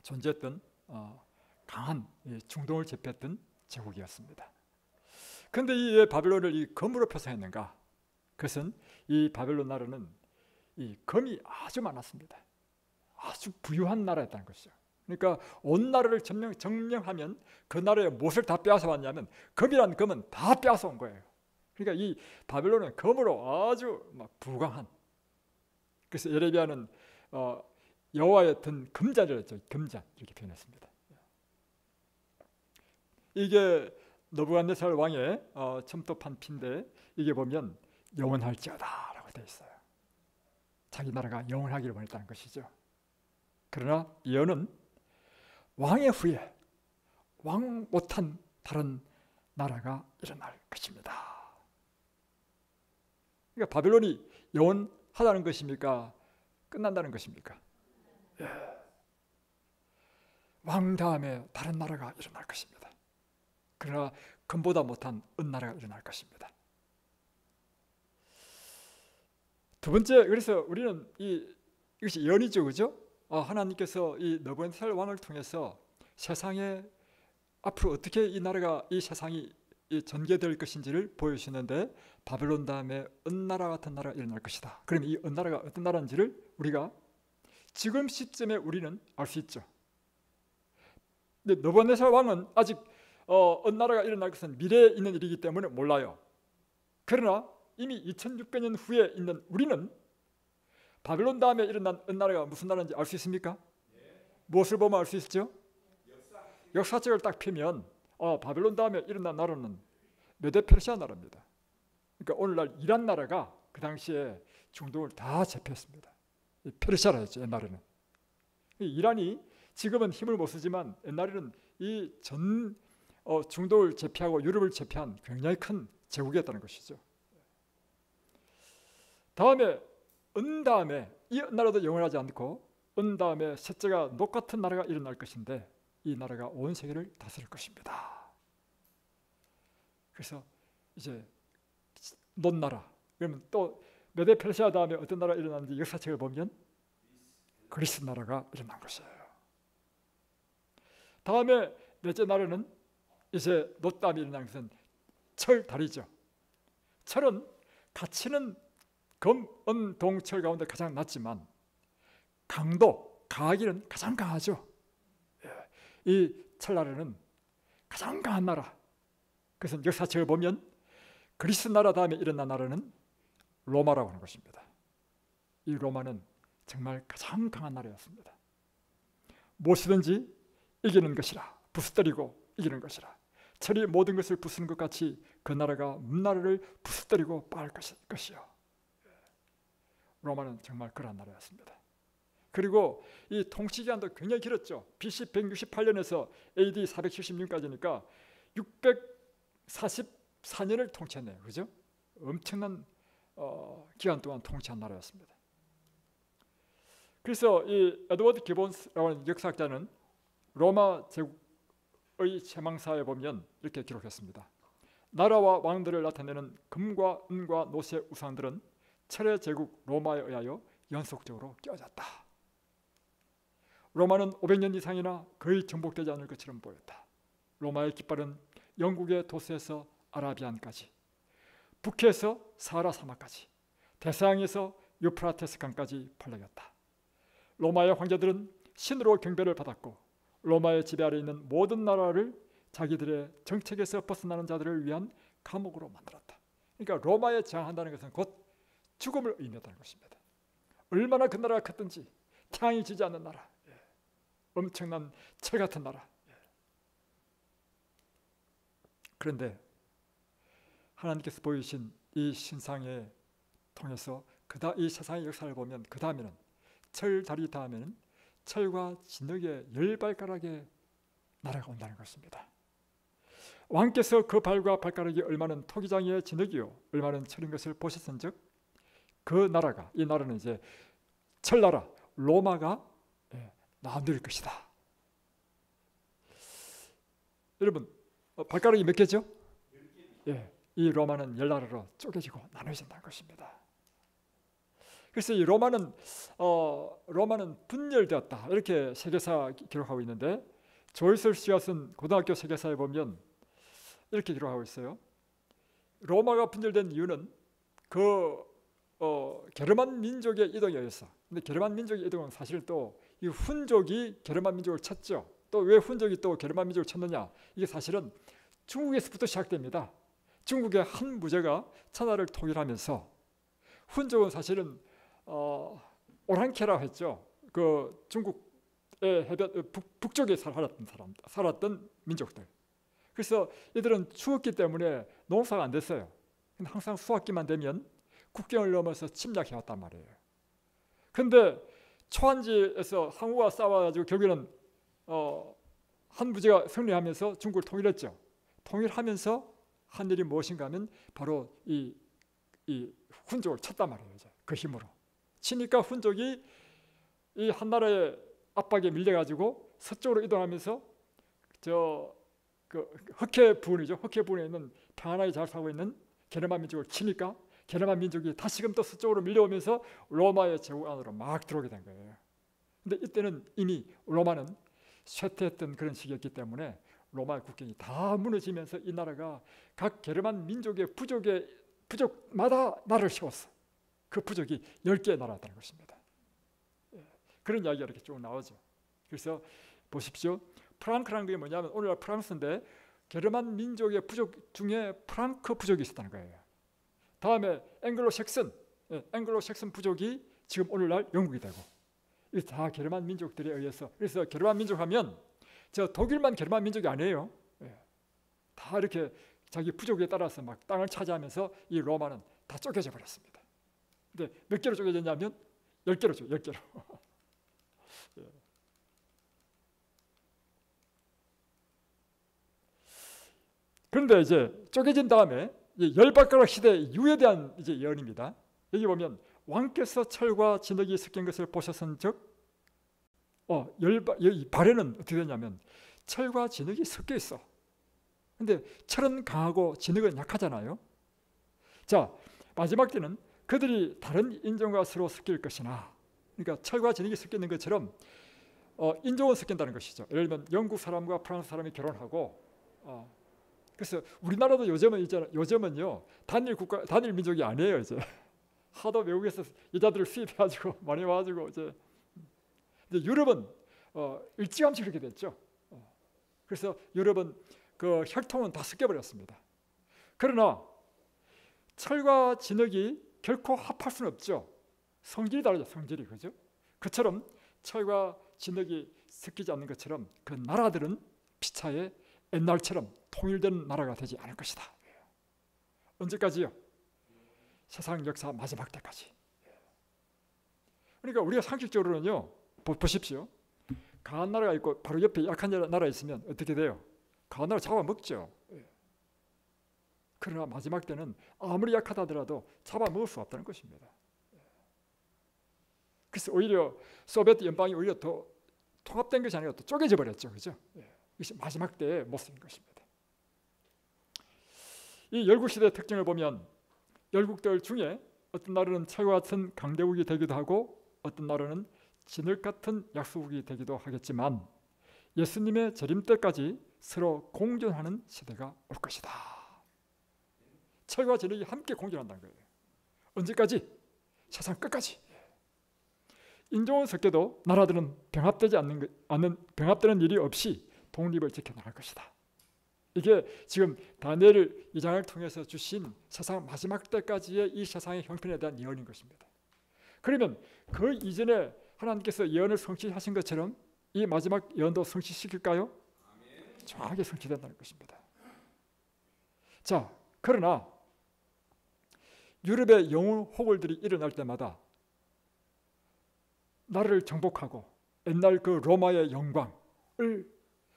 존재했던 강한 중동을 제패했던 제국이었습니다. 그런데 이 바벨론을 이 금으로 표상했는가? 그것은 이 바벨론 나라는 이 금이 아주 많았습니다. 아주 부유한 나라였다는 것이죠. 그러니까 온 나라를 정령하면 그 나라의 무엇을 다 빼앗아 왔냐면 금이란 금은 다 빼앗아 온 거예요. 그러니까 이 바벨론은 금으로 아주 막 부강한. 그래서 예레미야는 여호와의 든 금잔이라고 했죠. 금잔 이렇게 표현했습니다. 이게 느부갓네살 왕의 첨톱한 피인데 이게 보면 영원할지어다라고 되어 있어요. 자기 나라가 영원하기를 원했다는 것이죠. 그러나 예언은 왕의 후에 왕 못한 다른 나라가 일어날 것입니다. 그러니까 바벨론이 영원하다는 것입니까? 끝난다는 것입니까? 예. 왕 다음에 다른 나라가 일어날 것입니다. 그러나 금보다 못한 은나라가 일어날 것입니다. 두 번째, 그래서 우리는 이것이 예언이죠, 그죠? 하나님께서 이 느부갓네살 왕을 통해서 세상에 앞으로 어떻게 이 세상이 전개될 것인지를 보여주시는데 바벨론 다음에 은나라 같은 나라가 일어날 것이다. 그럼 이 은나라가 어떤 나라인지를 우리가 지금 시점에 우리는 알 수 있죠. 근데 느부갓네살 왕은 아직 은나라가 일어날 것은 미래에 있는 일이기 때문에 몰라요. 그러나 이미 2600년 후에 있는 우리는 바벨론 다음에 일어난 은나라가 무슨 나라인지 알 수 있습니까? 무엇을 보면 알 수 있죠? 역사책을 딱 펴면 바벨론 다음에 일어난 나라는 메데-페르시아 나라입니다. 그러니까 오늘날 이란 나라가 그 당시에 중동을 다 제패했습니다. 페르시아라 했죠, 옛날에는. 이란이 지금은 힘을 못 쓰지만 옛날에는 이 전 중동을 제패하고 유럽을 제패한 굉장히 큰 제국이었다는 것이죠. 다음에 은 다음에 이 나라도 영원하지 않고 은 다음에 셋째가 녹 같은 나라가 일어날 것인데 이 나라가 온 세계를 다스릴 것입니다. 그래서 이제 녹 나라, 그러면 또 메데-페르시아 다음에 어떤 나라가 일어나는지 역사책을 보면 그리스 나라가 일어난 것이에요. 다음에 넷째 나라는 이제 녹 다음에 일어난 것은 철, 달이죠. 철은 가치는 금, 은, 동, 철 가운데 가장 낮지만 강도, 강하기는 가장 강하죠. 이 철나라는 가장 강한 나라. 그래서 역사책을 보면 그리스 나라 다음에 일어난 나라는 로마라고 하는 것입니다. 이 로마는 정말 가장 강한 나라였습니다. 무엇이든지 이기는 것이라, 부수뜨리고 이기는 것이라. 철이 모든 것을 부수는 것 같이 그 나라가 문나라를 부수뜨리고 빠을 것이요. 로마는 정말 그런 나라였습니다. 그리고 이 통치 기간도 굉장히 길었죠. BC 168년에서 AD 476까지니까 644년을 통치했네요. 그죠? 엄청난 기간 동안 통치한 나라였습니다. 그래서 이 에드워드 기본스라는 역사학자는 로마 제국의 제망사에 보면 이렇게 기록했습니다. 나라와 왕들을 나타내는 금과 은과 노쇠 우상들은 철의 제국 로마에 의하여 연속적으로 깨어졌다. 로마는 500년 이상이나 거의 정복되지 않을 것처럼 보였다. 로마의 깃발은 영국의 도스에서 아라비안까지, 북해에서 사하라 사막까지, 대서양에서 유프라테스 강까지 펄럭였다. 로마의 황제들은 신으로 경배를 받았고 로마의 지배 아래 있는 모든 나라를 자기들의 정책에서 벗어나는 자들을 위한 감옥으로 만들었다. 그러니까 로마에 저항한다는 것은 곧 죽음을 의미한다는 것입니다. 얼마나 그 나라가 컸든지 태양이 지지 않는 나라, 엄청난 철 같은 나라. 그런데 하나님께서 보이신 이 신상에 통해서 이 세상의 역사를 보면 그 다음에는 철 다리 다음에는 철과 진흙의 10발가락의 나라가 온다는 것입니다. 왕께서 그 발과 발가락이 얼마는 토기장의 진흙이요 얼마는 철인 것을 보셨은즉 그 나라가, 이 나라는 이제 철나라 로마가 나눌 것이다. 여러분 발가락이 몇 개죠? 이 로마는 10나라로 쪼개지고 나눠진다는 것입니다. 그래서 이 로마는 분열되었다 이렇게 세계사 기록하고 있는데 조이슬 씨가 쓴 고등학교 세계사에 보면 이렇게 기록하고 있어요. 로마가 분열된 이유는 게르만 민족의 이동에 의해서. 근데 게르만 민족의 이동은 사실 또 이 훈족이 게르만 민족을 쳤죠. 또 왜 훈족이 또 게르만 민족을 쳤느냐? 이게 사실은 중국에서부터 시작됩니다. 중국의 한 부제가 천하를 통일하면서 훈족은 사실은 오랑캐라고 했죠. 그 중국의 해변 북쪽에 살았던 민족들. 그래서 이들은 추웠기 때문에 농사가 안 됐어요. 항상 수확기만 되면 국경을 넘어서 침략해왔단 말이에요. 근데 초안지에서 항우와 싸워가지고 결국에는 한 부제가 승리하면서 중국을 통일했죠. 통일하면서 한 일이 무엇인가 하면 바로 이 훈족을 쳤단 말이에요. 그 힘으로 치니까 훈족이 이 한 나라의 압박에 밀려가지고 서쪽으로 이동하면서 그 흑해 부근이죠. 흑해 부근에 있는 평안하게 잘 살고 있는 게르만 민족을 치니까 게르만 민족이 다시금 또 서쪽으로 밀려오면서 로마의 제국 안으로 막 들어오게 된 거예요. 근데 이때는 이미 로마는 쇠퇴했던 그런 시기였기 때문에 로마의 국경이 다 무너지면서 이 나라가 각 게르만 민족의 부족마다 나라를 세웠어. 그 부족이 10개의 나라였다는 것입니다. 그런 이야기가 이렇게 쭉 나오죠. 그래서 보십시오. 프랑크라는 게 뭐냐면 오늘날 프랑스인데 게르만 민족의 부족 중에 프랑크 부족이 있었다는 거예요. 다음에 앵글로색슨 부족이 지금 오늘날 영국이 되고 이 다 게르만 민족들에 의해서. 그래서 게르만 민족 하면 독일만 게르만 민족이 아니에요. 다 이렇게 자기 부족에 따라서 막 땅을 차지하면서 이 로마는 다 쪼개져 버렸습니다. 근데 몇 개로 쪼개졌냐면 10개로죠. 10개로. 그런데 이제 쪼개진 다음에 10발가락 시대 이후에 대한 이제 예언입니다. 여기 보면 왕께서 철과 진흙이 섞인 것을 보셨은즉 이 발에는 어떻게 되냐면 철과 진흙이 섞여 있어. 근데 철은 강하고 진흙은 약하잖아요. 자, 마지막 때는 그들이 다른 인종과 서로 섞일 것이나, 그러니까 철과 진흙이 섞여 있는 것처럼 인종은 섞인다는 것이죠. 예를 들면 영국 사람과 프랑스 사람이 결혼하고 그래서 우리나라도 요즘은요 단일 민족이 아니에요. 이제 하도 외국에서 여자들을 수입해가지고 많이 와가지고 이제 유럽은 일찌감치 그렇게 됐죠. 그래서 유럽은 그 혈통은 다 섞여버렸습니다. 그러나 철과 진흙이 결코 합할 수는 없죠. 성질이 다르죠. 성질이. 그죠? 그처럼 철과 진흙이 섞이지 않는 것처럼 그 나라들은 피차에 옛날처럼 통일된 나라가 되지 않을 것이다. 언제까지요? 세상 역사 마지막 때까지. 그러니까 우리가 상식적으로는요, 보십시오. 강한 나라가 있고 바로 옆에 약한 나라가 있으면 어떻게 돼요? 강한 나라 잡아먹죠. 그러나 마지막 때는 아무리 약하다 하더라도 잡아먹을 수 없다는 것입니다. 그래서 오히려 소비에트 연방이 오히려 더 통합된 것이 아니라 또 쪼개져 버렸죠. 그죠? 이것이 마지막 때의 모습인 것입니다. 이 열국시대의 특징을 보면 열국들 중에 어떤 나라는 철과 같은 강대국이 되기도 하고 어떤 나라는 진흙 같은 약소국이 되기도 하겠지만 예수님의 재림 때까지 서로 공존하는 시대가 올 것이다. 철과 진흙이 함께 공존한다는 거예요. 언제까지? 세상 끝까지. 인종은 섞여도 나라들은 병합되는 일이 없이 독립을 지켜나갈 것이다. 이게 지금 다니엘 2장을 통해서 주신 세상 마지막 때까지의 이 세상의 형편에 대한 예언인 것입니다. 그러면 그 이전에 하나님께서 예언을 성취하신 것처럼 이 마지막 예언도 성취시킬까요? 정확하게 성취된다는 것입니다. 자, 그러나 유럽의 영웅 호걸들이 일어날 때마다 나라를 정복하고 옛날 그 로마의 영광을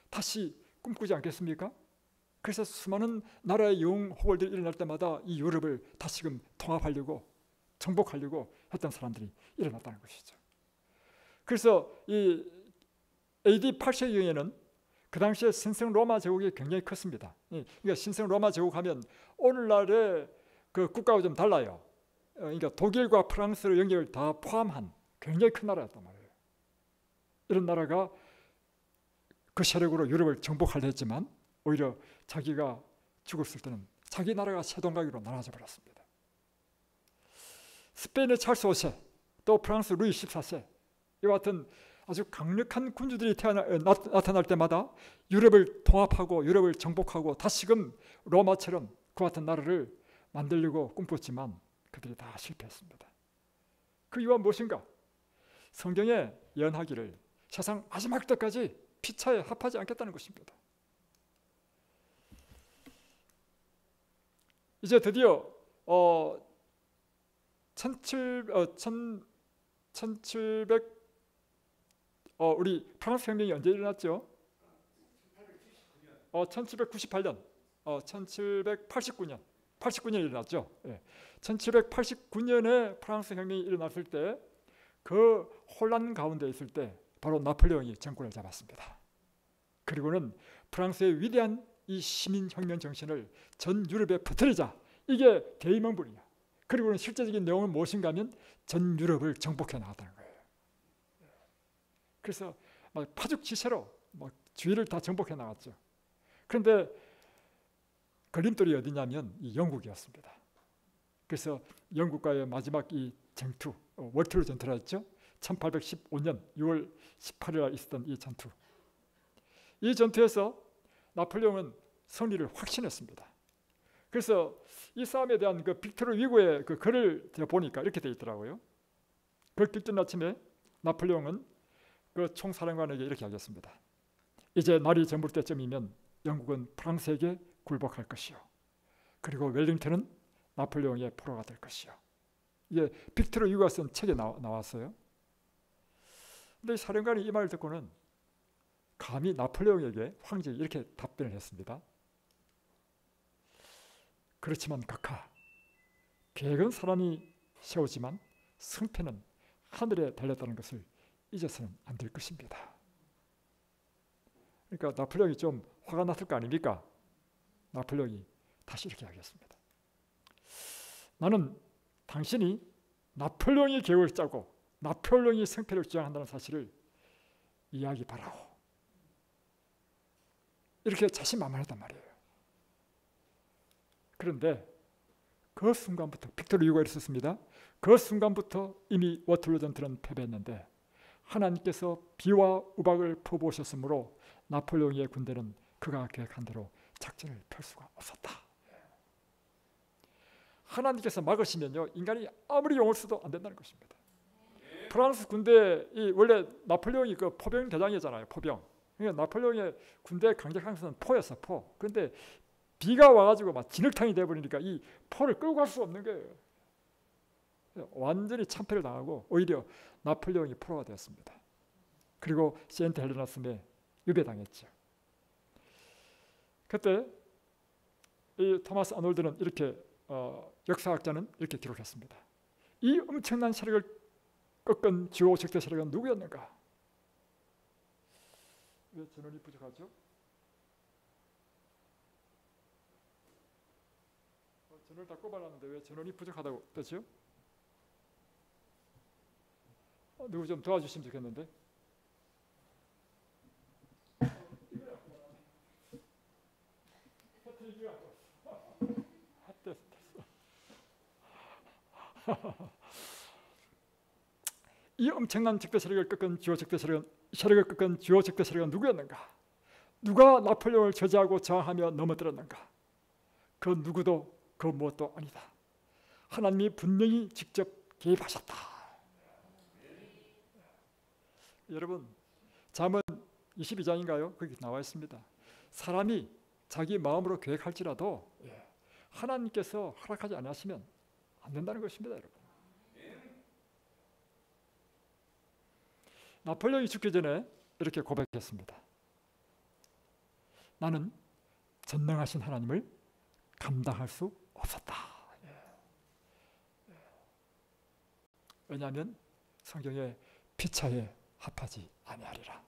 다시 꿈꾸지 않겠습니까? 그래서 수많은 나라의 영웅 호걸들이 일어날 때마다 이 유럽을 다시금 통합하려고 정복하려고 했던 사람들이 일어났다는 것이죠. 그래서 이 AD 8세기에는 그 당시에 신성 로마 제국이 굉장히 컸습니다. 그러니까 신성 로마 제국 하면 오늘날의 그 국가가 좀 달라요. 그러니까 독일과 프랑스의 영역을 다 포함한 굉장히 큰 나라였단 말이에요. 이런 나라가 그 세력으로 유럽을 정복하려 했지만 오히려 자기가 죽었을 때는 자기 나라가 세 동강으로 나눠져 버렸습니다. 스페인의 찰스 5세, 또 프랑스 루이 14세 이와 같은 아주 강력한 군주들이 나타날 때마다 유럽을 통합하고 유럽을 정복하고 다시금 로마처럼 그 같은 나라를 만들려고 꿈꿨지만 그들이 다 실패했습니다. 그 이유가 무엇인가? 성경에 예언하기를 세상 마지막 때까지 피차에 합하지 않겠다는 것입니다. 이제 드디어 1700 우리 프랑스 혁명이 언제 일어났죠? 1798년, 89년에 일어났죠. 1789년에 프랑스 혁명이 일어났을 때 그 혼란 가운데 있을 때 바로 나폴레옹이 정권을 잡았습니다. 그리고는 프랑스의 위대한 이 시민혁명 정신을 전 유럽에 퍼뜨리자. 이게 대의명분이야. 그리고는 실제적인 내용은 무엇인가 하면 전 유럽을 정복해 나갔다는 거예요. 그래서 막 파죽지세로 막 주위를 다 정복해 나갔죠. 그런데 걸림돌이 어디냐면 이 영국이었습니다. 그래서 영국과의 마지막 이 전투, 월트로 전투라 했죠. 1815년 6월 18일 날 있었던 이 전투. 이 전투에서 나폴레옹은 승리를 확신했습니다. 그래서 이 싸움에 대한 그 빅토르 위고의 그 글을 제가 보니까 이렇게 돼 있더라고요. 그 길뜬 아침에 나폴레옹은 그 총사령관에게 이렇게 하겠습니다. 이제 날이 저물 때쯤이면 영국은 프랑스에게 굴복할 것이요. 그리고 웰링턴은 나폴레옹의 포로가 될 것이요. 이게 빅토르 위고가 쓴 책에 나왔어요. 근데 이 사령관이 이 말을 듣고는 감히 나폴레옹에게 황제가 이렇게 답변을 했습니다. 그렇지만 각하, 계획은 사람이 세우지만 승패는 하늘에 달렸다는 것을 잊어서는 안 될 것입니다. 그러니까 나폴레옹이 좀 화가 났을 거 아닙니까? 나폴레옹이 다시 이렇게 하겠습니다. 나는 당신이 나폴레옹이 계획을 짜고 나폴레옹이 승패를 주장한다는 사실을 이해하기 바라오. 이렇게 자신만만했단 말이에요. 그런데 그 순간부터 빅토르 위고가 있었습니다. 그 순간부터 이미 워털루 전투는 패배했는데 하나님께서 비와 우박을 퍼부으셨으므로 나폴레옹의 군대는 그가 계획한 대로 작전을 펼 수가 없었다. 하나님께서 막으시면요 인간이 아무리 용을 써도 안 된다는 것입니다. 프랑스 군대 원래 나폴레옹이 그 포병 대장이잖아요. 포병. 그러니까 나폴레옹의 군대 강력한 것은 포였어. 포. 그런데 비가 와가지고 막 진흙탕이 돼버리니까 이 포를 끌고 갈 수 없는 거예요. 완전히 참패를 당하고 오히려 나폴레옹이 포로가 되었습니다. 그리고 세인트 헬레나 섬에 유배당했죠. 그때 이 토마스 아놀드는 이렇게 역사학자는 이렇게 기록했습니다. 이 엄청난 세력을 꺾은 주요 적대 세력은 누구였는가? 왜 전원이 부족하죠? 전원을 다 꼽아놨는데 왜 전원이 부족하다고 뜨죠? 누구 좀 도와주시면 좋겠는데. 이 엄청난 적대 세력을 꺾은 주요 적대 세력은 누구였는가? 누가 나폴레옹을 저지하고 저항하며 넘어뜨렸는가? 그 누구도 그 무엇도 아니다. 하나님이 분명히 직접 개입하셨다. 여러분, 잠언 22장인가요? 거기 나와 있습니다. 사람이 자기 마음으로 계획할지라도 하나님께서 허락하지 않으시면 안 된다는 것입니다, 여러분. 나폴레옹이 죽기 전에 이렇게 고백했습니다. 나는 전능하신 하나님을 감당할 수 없었다. 왜냐하면 성경에 피차에 합하지 아니하리라.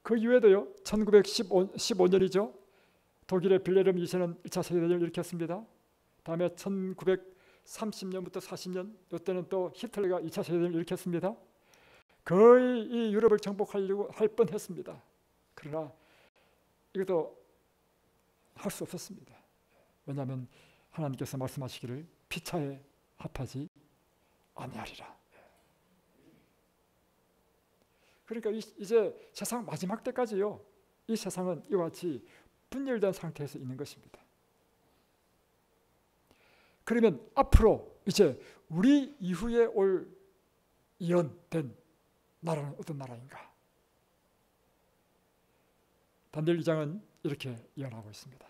그 이후에도요, 1915년이죠. 독일의 빌레름 2세는 1차 세계대전을 일으켰습니다. 다음에 1930년부터 40년, 이때는 또 히틀러가 2차 세계대전을 일으켰습니다. 거의 이 유럽을 정복하려고 할 뻔했습니다. 그러나 이것도 할 수 없었습니다. 왜냐하면 하나님께서 말씀하시기를 피차에 합하지 아니하리라. 그러니까 이제 세상 마지막 때까지요, 이 세상은 이와 같이 분열된 상태에서 있는 것입니다. 그러면 앞으로 이제 우리 이후에 올 예언된 나라는 어떤 나라인가? 다니엘 2장은 이렇게 예언하고 있습니다.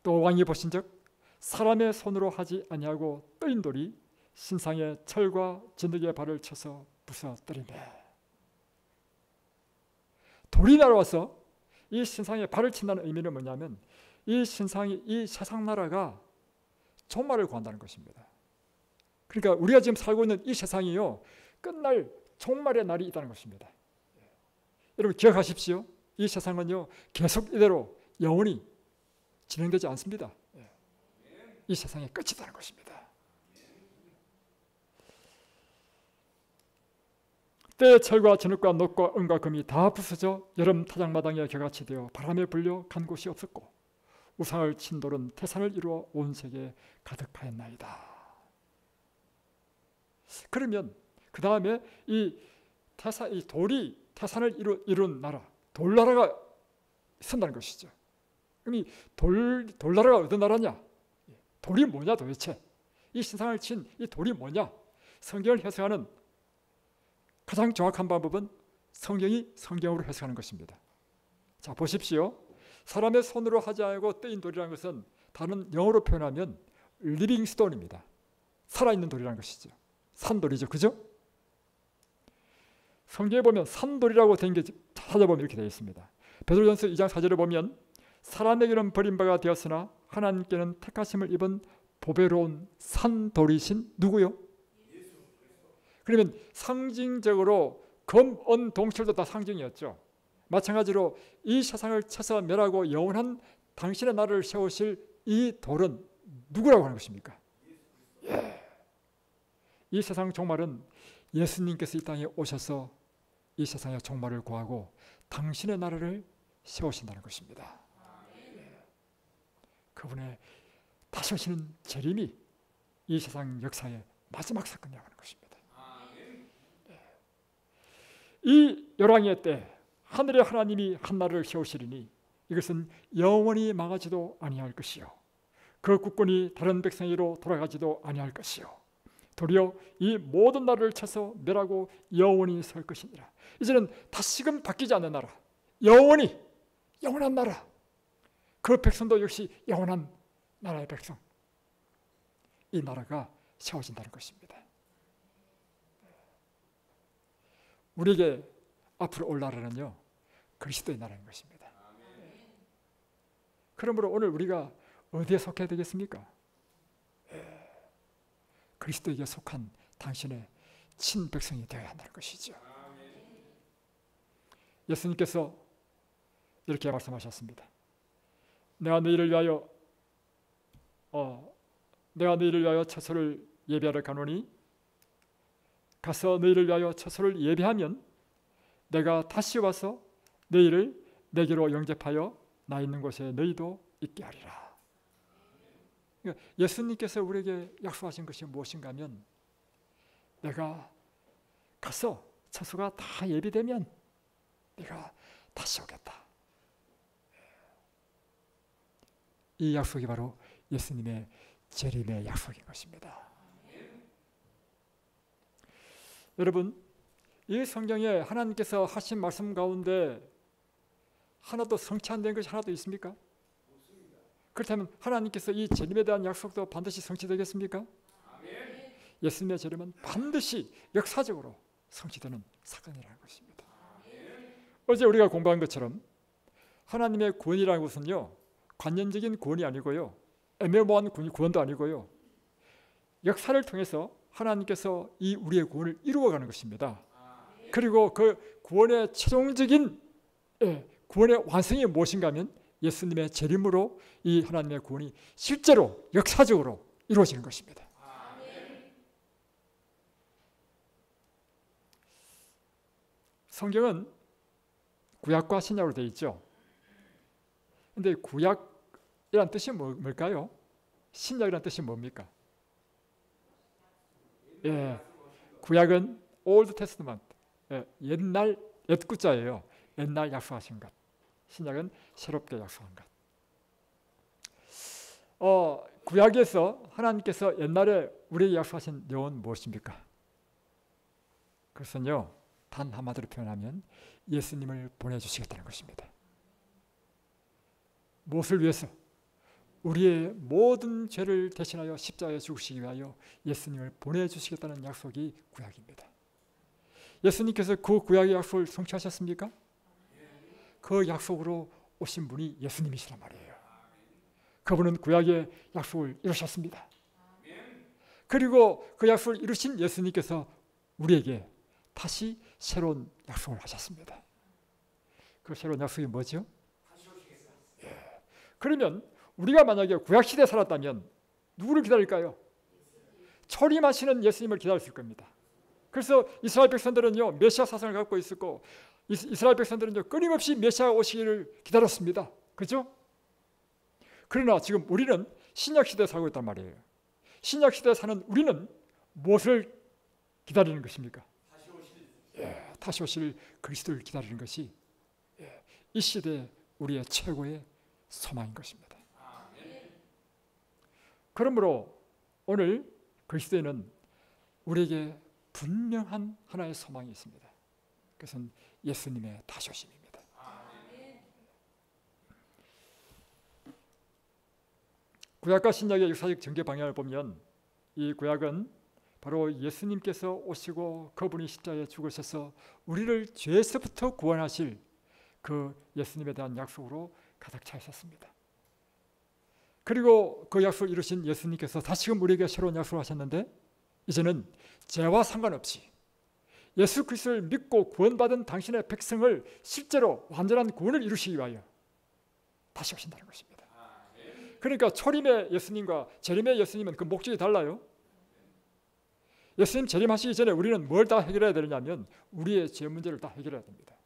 또 왕이 보신즉 사람의 손으로 하지 아니하고 떠인 돌이 신상의 철과 진흙의 발을 쳐서 부서뜨리네. 돌이 날아와서 이 신상에 발을 친다는 의미는 뭐냐면 이 신상이, 이 세상 나라가 종말을 구한다는 것입니다. 그러니까 우리가 지금 살고 있는 이 세상이요, 끝날 종말의 날이 있다는 것입니다. 여러분 기억하십시오. 이 세상은요, 계속 이대로 영원히 진행되지 않습니다. 이 세상의 끝이라는 것입니다. 때의 철과 진흙과 녹과 은과 금이 다 부서져 여름 타작마당에 겨같이 되어 바람에 불려 간 곳이 없었고 우상을 친 돌은 태산을 이루어 온 세계에 가득하였나이다. 그러면 그 다음에 이 돌이 태산을 이룬 나라, 돌나라가 선다는 것이죠. 그럼 이 돌나라가 어떤 나라냐? 돌이 뭐냐 도대체? 이 신상을 친 이 돌이 뭐냐? 성경을 해석하는 가장 정확한 방법은 성경이 성경으로 해석하는 것입니다. 자, 보십시오. 사람의 손으로 하지 않고 뜨인 돌이라는 것은 다른 영어로 표현하면 리빙 스톤입니다. 살아있는 돌이라는 것이죠. 산돌이죠. 그죠? 성경에 보면 산돌이라고 된 게 찾아보면 이렇게 되어 있습니다. 베드로전서 2장 4절에 보면 사람에게는 버림받아 되었으나 하나님께는 택하심을 입은 보배로운 산돌이신 누구요? 그러면 상징적으로 금, 은, 동철도 다 상징이었죠. 마찬가지로 이 세상을 쳐서 멸하고 영원한 당신의 나라를 세우실 이 돌은 누구라고 하는 것입니까? 이 세상 종말은 예수님께서 이 땅에 오셔서 이 세상의 종말을 구하고 당신의 나라를 세우신다는 것입니다. 그분의 다시 오시는 재림이 이 세상 역사의 마지막 사건이라고 하는 것입니다. 이 열왕의 때 하늘의 하나님이 한 나라를 세우시리니 이것은 영원히 망하지도 아니할 것이요 그 국군이 다른 백성으로 돌아가지도 아니할 것이요 도리어 이 모든 나라를 쳐서 멸하고 영원히 설 것이니라. 이제는 다시금 바뀌지 않는 나라, 영원히 영원한 나라, 그 백성도 역시 영원한 나라의 백성, 이 나라가 세워진다는 것입니다. 우리에게 앞으로 올 나라는요, 그리스도의 나라인 것입니다. 그러므로 오늘 우리가 어디에 속해야 되겠습니까? 그리스도에게 속한 당신의 친백성이 되어야 한다는 것이죠. 예수님께서 이렇게 말씀하셨습니다. 내가 너희를 위하여 처소를 예비하러 가노니 가서 너희를 위하여 처소를 예비하면 내가 다시 와서 너희를 내게로 영접하여 나 있는 곳에 너희도 있게 하리라. 그러니까 예수님께서 우리에게 약속하신 것이 무엇인가 하면 내가 가서 처소가 다 예비되면 내가 다시 오겠다. 이 약속이 바로 예수님의 재림의 약속인 것입니다. 여러분, 이 성경에 하나님께서 하신 말씀 가운데 하나도 성취 안 된 것이 하나도 있습니까? 그렇다면 하나님께서 이 재림에 대한 약속도 반드시 성취되겠습니까? 예수님의 재림은 반드시 역사적으로 성취되는 사건이라는 것입니다. 어제 우리가 공부한 것처럼 하나님의 구원이라는 것은요, 관념적인 구원이 아니고요, 애매모호한 구원도 아니고요, 역사를 통해서 하나님께서 이 우리의 구원을 이루어가는 것입니다. 그리고 그 구원의 최종적인 구원의 완성이 무엇인가 하면 예수님의 재림으로 이 하나님의 구원이 실제로 역사적으로 이루어지는 것입니다. 성경은 구약과 신약으로 되어 있죠. 그런데 구약이란 뜻이 뭘까요? 신약이란 뜻이 뭡니까? 구약은 Old Testament, 옛날 옛구자예요. 옛날 약속하신 것. 신약은 새롭게 약속한 것. 구약에서 하나님께서 옛날에 우리에게 약속하신 내용은 무엇입니까? 그것은요, 단 한마디로 표현하면 예수님을 보내주시겠다는 것입니다. 무엇을 위해서? 우리의 모든 죄를 대신하여 십자가에 죽으시기 위하여 예수님을 보내주시겠다는 약속이 구약입니다. 예수님께서 그 구약의 약속을 성취하셨습니까? 그 약속으로 오신 분이 예수님이시란 말이에요. 그분은 구약의 약속을 이루셨습니다. 그리고 그 약속을 이루신 예수님께서 우리에게 다시 새로운 약속을 하셨습니다. 그 새로운 약속이 뭐죠? 그러면 우리가 만약에 구약시대에 살았다면 누구를 기다릴까요? 초림하시는 예수님을 기다렸을 겁니다. 그래서 이스라엘 백성들은요, 메시아 사상을 갖고 있었고, 이스라엘 백성들은요, 끊임없이 메시아가 오시기를 기다렸습니다. 그렇죠? 그러나 지금 우리는 신약시대에 살고 있단 말이에요. 신약시대에 사는 우리는 무엇을 기다리는 것입니까? 다시 오실 그리스도를 기다리는 것이 이 시대 우리의 최고의 소망인 것입니다. 그러므로 오늘 그리스도에는 우리에게 분명한 하나의 소망이 있습니다. 그것은 예수님의 다시 오심입니다. 구약과 신약의 역사적 전개 방향을 보면 이 구약은 바로 예수님께서 오시고 그분이 십자가에 죽으셔서 우리를 죄에서부터 구원하실 그 예수님에 대한 약속으로 가득 차 있었습니다. 그리고 그 약속을 이루신 예수님께서 다시금 우리에게 새로운 약속을 하셨는데 이제는 죄와 상관없이 예수 그리스도를 믿고 구원받은 당신의 백성을 실제로 완전한 구원을 이루시기 위하여 다시 오신다는 것입니다. 그러니까 초림의 예수님과 재림의 예수님은 그 목적이 달라요. 예수님 재림하시기 전에 우리는 뭘 다 해결해야 되냐면 우리의 죄 문제를 다 해결해야 됩니다.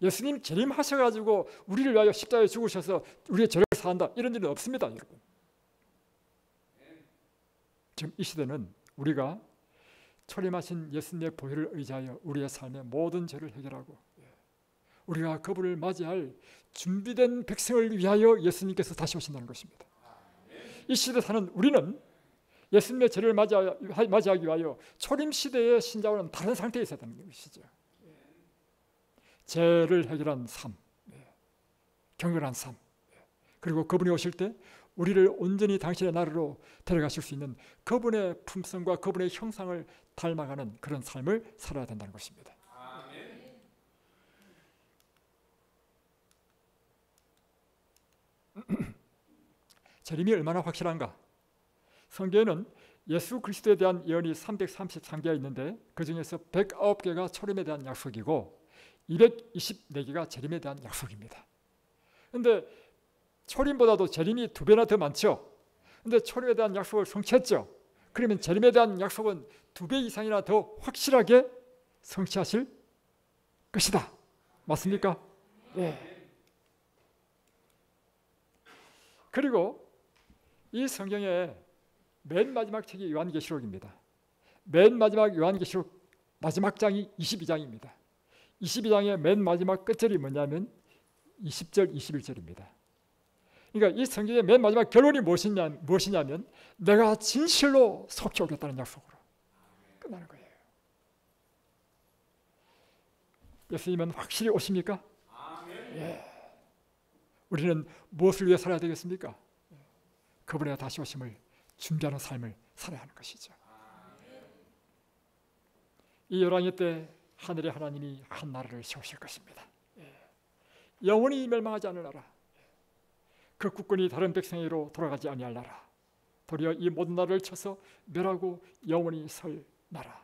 예수님 재림하셔가지고 우리를 위하여 십자가에 죽으셔서 우리의 죄를 사한다, 이런 일은 없습니다, 여러분. 지금 이 시대는 우리가 초림하신 예수님의 보혈을 의지하여 우리의 삶의 모든 죄를 해결하고 우리가 그분을 맞이할 준비된 백성을 위하여 예수님께서 다시 오신다는 것입니다. 이 시대에 사는 우리는 예수님의 죄를 맞이하기 위하여 초림 시대의 신자와는 다른 상태에 있어야 되는 것이죠. 죄를 해결한 삶, 경건한 삶, 그리고 그분이 오실 때 우리를 온전히 당신의 나라로 데려가실 수 있는 그분의 품성과 그분의 형상을 닮아가는 그런 삶을 살아야 된다는 것입니다. 재림이 얼마나 확실한가? 성경에는 예수 그리스도에 대한 예언이 333개가 있는데 그 중에서 109개가 초림에 대한 약속이고 224개가 재림에 대한 약속입니다. 그런데 초림보다도 재림이 2배나 더 많죠. 그런데 초림에 대한 약속을 성취했죠. 그러면 재림에 대한 약속은 2배 이상이나 더 확실하게 성취하실 것이다. 맞습니까? 네. 그리고 이 성경의 맨 마지막 책이 요한계시록입니다. 맨 마지막 요한계시록 마지막 장이 22장입니다. 22장의 맨 마지막 끝절이 뭐냐면 20절, 21절입니다. 그러니까 이 성경의 맨 마지막 결론이 무엇이냐면 내가 진실로 속히 오겠다는 약속으로 끝나는 거예요. 예수님은 확실히 오십니까? 예. 우리는 무엇을 위해 살아야 되겠습니까? 그분의 다시 오심을 준비하는 삶을 살아야 하는 것이죠. 이 열왕의 때 하늘의 하나님이 한 나라를 세우실 것입니다. 영원히 멸망하지 않을 나라, 그 국권이 다른 백성에게로 돌아가지 아니할 나라, 도리어 이 모든 나라를 쳐서 멸하고 영원히 설 나라.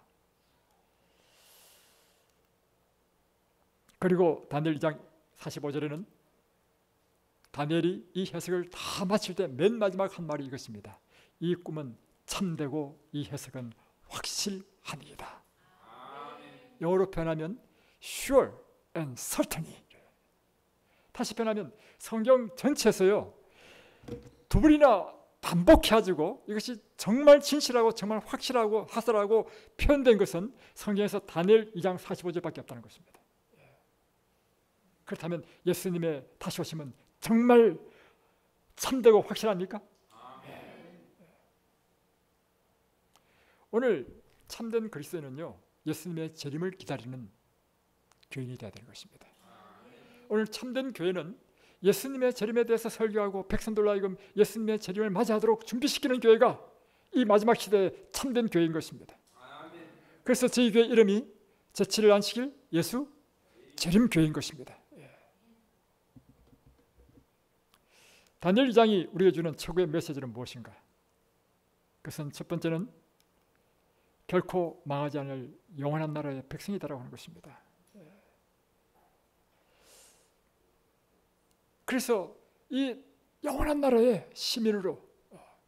그리고 다니엘 2장 45절에는 다니엘이 이 해석을 다 마칠 때 맨 마지막 한 말이 이것입니다. 이 꿈은 참되고 이 해석은 확실합니다. 영어로 표현하면 sure and certainly. 다시 표현하면 성경 전체에서요 2번이나 반복해가지고 이것이 정말 진실하고 정말 확실하고 하설하고 표현된 것은 성경에서 다니엘 2장 45절밖에 없다는 것입니다. 그렇다면 예수님의 다시 오심은 정말 참되고 확실합니까? 오늘 참된 그리스도인은요 예수님의 재림을 기다리는 교인이 되어야 되는 것입니다. 오늘 참된 교회는 예수님의 재림에 대해서 설교하고 백성들로 하여금 예수님의 재림을 맞이하도록 준비시키는 교회가 이 마지막 시대에 참된 교회인 것입니다. 그래서 저희 교회 이름이 제7일 안식일 예수 재림 교회인 것입니다. 다니엘 2장이 우리에게 주는 최고의 메시지는 무엇인가? 그것은 첫 번째는 결코 망하지 않을 영원한 나라의 백성이다라고 하는 것입니다. 그래서 이 영원한 나라의 시민으로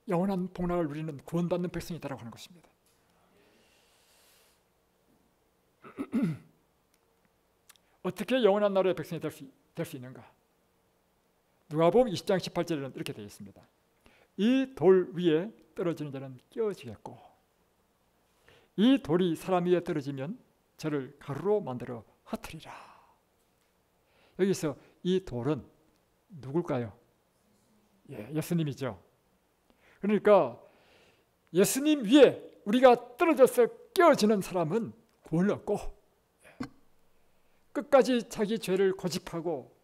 영원한 복락을 누리는 구원받는 백성이다라고 하는 것입니다. 어떻게 영원한 나라의 백성이 될 수 있는가? 누가복음 20장 18절에는 이렇게 되어 있습니다. 이 돌 위에 떨어지는 자는 깨어지겠고 이 돌이 사람 위에 떨어지면 저를 가루로 만들어 흩으리라. 여기서 이 돌은 누굴까요? 예수님이죠. 그러니까 예수님 위에 우리가 떨어져서 깨어지는 사람은 구원을 얻고 끝까지 자기 죄를 고집하고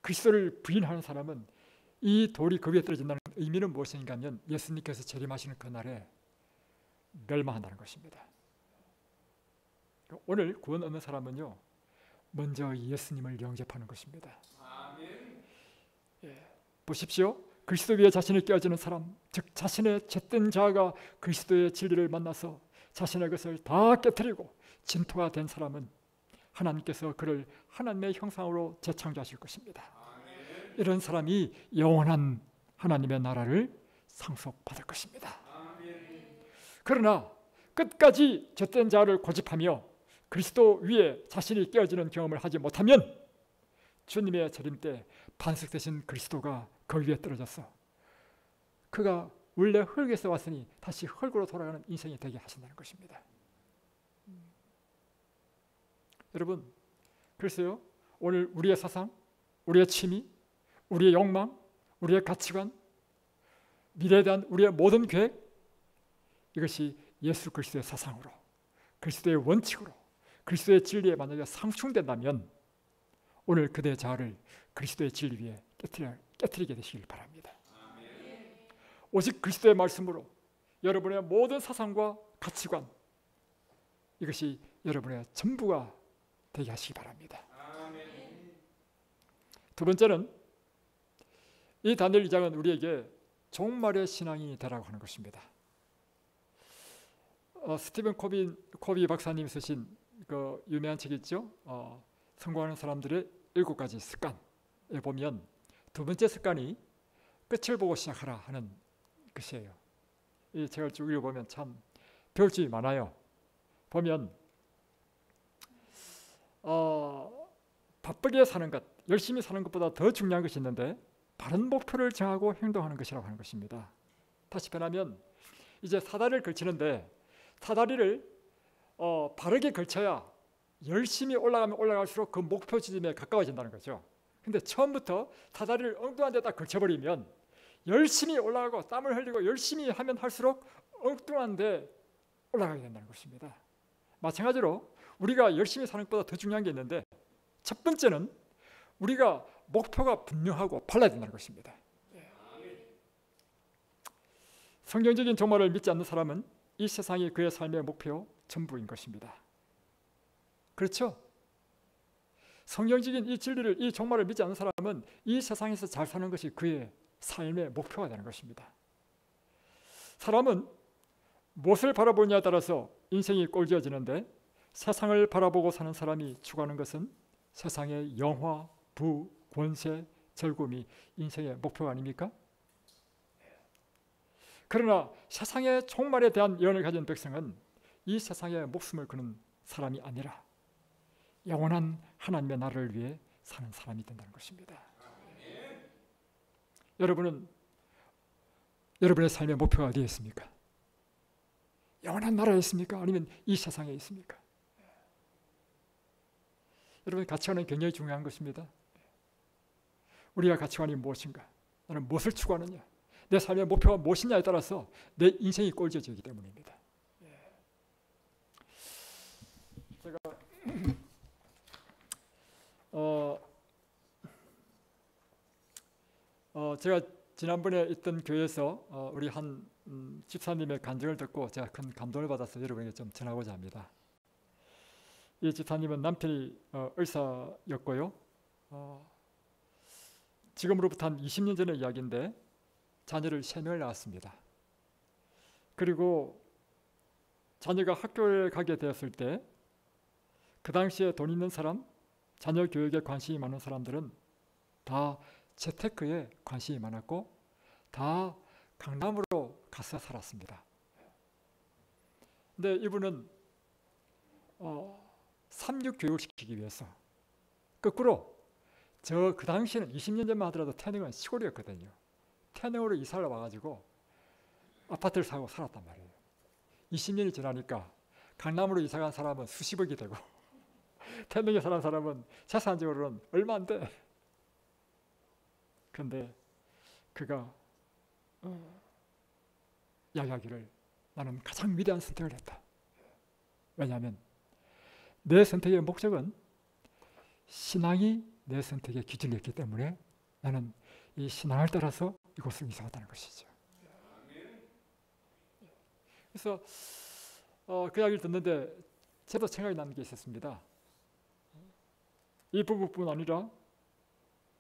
그리스도를 부인하는 사람은 이 돌이 그 위에 떨어진다는 의미는 무엇인가 하면 예수님께서 재림하시는 그날에 멸망한다는 것입니다. 오늘 구원 얻는 사람은요 먼저 예수님을 영접하는 것입니다. 보십시오. 그리스도 위에 자신을 깨어지는 사람, 즉 자신의 잿된 자아가 그리스도의 진리를 만나서 자신의 것을 다 깨트리고 진토가 된 사람은 하나님께서 그를 하나님의 형상으로 재창조하실 것입니다. 이런 사람이 영원한 하나님의 나라를 상속받을 것입니다. 그러나 끝까지 잿된 자아를 고집하며 그리스도 위에 자신이 깨어지는 경험을 하지 못하면 주님의 재림 때 반석되신 그리스도가 그 위에 떨어져서 그가 원래 흙에서 왔으니 다시 흙으로 돌아가는 인생이 되게 하신다는 것입니다. 여러분, 그래서요 오늘 우리의 사상, 우리의 취미, 우리의 욕망, 우리의 가치관, 미래에 대한 우리의 모든 계획, 이것이 예수 그리스도의 사상으로, 그리스도의 원칙으로, 그리스도의 진리에 만약에 상충된다면 오늘 그대의 자아를 그리스도의 진리 위에 깨트리게 되시길 바랍니다. 오직 그리스도의 말씀으로 여러분의 모든 사상과 가치관, 이것이 여러분의 전부가 되게 하시기 바랍니다. 두 번째는 이 다니엘 2장은 우리에게 종말의 신앙이 되라고 하는 것입니다. 스티븐 코비 박사님 쓰신 그 유명한 책 있죠. 성공하는 사람들의 7가지 습관에 보면 두 번째 습관이 끝을 보고 시작하라 하는 것이에요. 이 책을 쭉 읽어보면 참 배울 점이 많아요. 보면 바쁘게 사는 것, 열심히 사는 것보다 더 중요한 것이 있는데 바른 목표를 정하고 행동하는 것이라고 하는 것입니다. 다시 변하면 이제 사다리를 걸치는데 사다리를 바르게 걸쳐야 열심히 올라가면 올라갈수록 그 목표 지점에 가까워진다는 거죠. 근데 처음부터 사다리를 엉뚱한 데다 걸쳐버리면 열심히 올라가고 땀을 흘리고 열심히 하면 할수록 엉뚱한 데 올라가게 된다는 것입니다. 마찬가지로 우리가 열심히 사는 것보다 더 중요한 게 있는데 첫 번째는 우리가 목표가 분명하고 발라야 된다는 것입니다. 성경적인 종말을 믿지 않는 사람은 이 세상이 그의 삶의 목표 전부인 것입니다. 그렇죠? 성경적인 이 진리를, 이 종말을 믿지 않는 사람은 이 세상에서 잘 사는 것이 그의 삶의 목표가 되는 것입니다. 사람은 무엇을 바라보느냐에 따라서 인생이 꼴지어지는데 세상을 바라보고 사는 사람이 추구하는 것은 세상의 영화, 부, 권세, 즐거움이 인생의 목표가 아닙니까? 그러나 세상의 종말에 대한 예언을 가진 백성은 이 세상에 목숨을 거는 사람이 아니라 영원한 하나님의 나라를 위해 사는 사람이 된다는 것입니다. 여러분은 여러분의 삶의 목표가 어디에 있습니까? 영원한 나라에 있습니까? 아니면 이 세상에 있습니까? 여러분, 가치관은 굉장히 중요한 것입니다. 우리가 가치관이 무엇인가? 나는 무엇을 추구하느냐? 내 삶의 목표가 무엇이냐에 따라서 내 인생이 꼴져지기 때문입니다. 제가 지난번에 있던 교회에서 우리 한 집사님의 간증을 듣고 제가 큰 감동을 받아서 여러분에게 좀 전하고자 합니다. 이 집사님은 남편이 의사였고요. 지금으로부터 한 20년 전의 이야기인데 자녀를 3명을 낳았습니다. 그리고 자녀가 학교에 가게 되었을 때 그 당시에 돈 있는 사람, 자녀 교육에 관심이 많은 사람들은 다 재테크에 관심이 많았고 다 강남으로 가서 살았습니다. 근데 이분은 삼육 교육을 시키기 위해서 거꾸로 그 당시에는 20년 전만 하더라도 태릉은 시골이었거든요. 태릉으로 이사를 와가지고 아파트를 사고 살았단 말이에요. 20년이 지나니까 강남으로 이사간 사람은 수십억이 되고 태릉에 사는 사람은 자산적으로는 얼마 안 돼. 그런데 그가 이야기하기를 나는 가장 위대한 선택을 했다. 왜냐하면 내 선택의 목적은 신앙이 내 선택의 기준이었기 때문에 나는 이 신앙을 따라서 이곳을 이사 왔다는 것이죠. 그래서 그 이야기를 듣는데 저도 생각이 나는 게 있었습니다. 이 부부뿐 아니라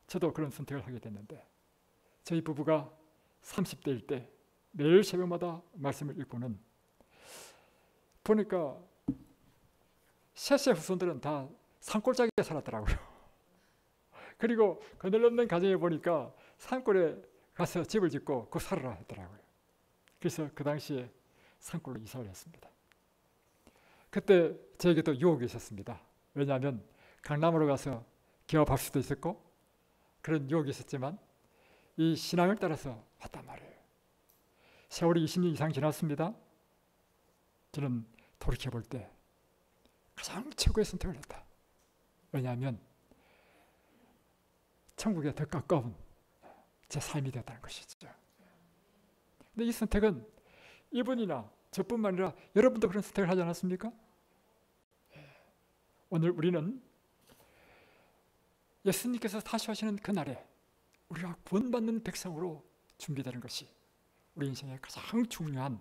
저도 그런 선택을 하게 됐는데 저희 부부가 30대일 때 매일 새벽마다 말씀을 읽고는 보니까 셋의 후손들은 다 산골짜기에 살았더라고요. 그리고 그늘없는 가정에 보니까 산골에 가서 집을 짓고 그 살아라 했더라고요. 그래서 그 당시에 산골로 이사를 했습니다. 그때 저에게도 유혹이 있었습니다. 왜냐하면 강남으로 가서 기업할 수도 있었고 그런 유혹이 있었지만 이 신앙을 따라서 왔단 말이에요. 세월이 20년 이상 지났습니다. 저는 돌이켜볼 때 가장 최고의 선택을 했다. 왜냐하면 천국에 더 가까운 제 삶이 됐다는 것이죠. 근데 이 선택은 이분이나 저뿐만 아니라 여러분도 그런 선택을 하지 않았습니까? 오늘 우리는 예수님께서 다시 오시는 그날에 우리가 구원받는 백성으로 준비되는 것이 우리 인생의 가장 중요한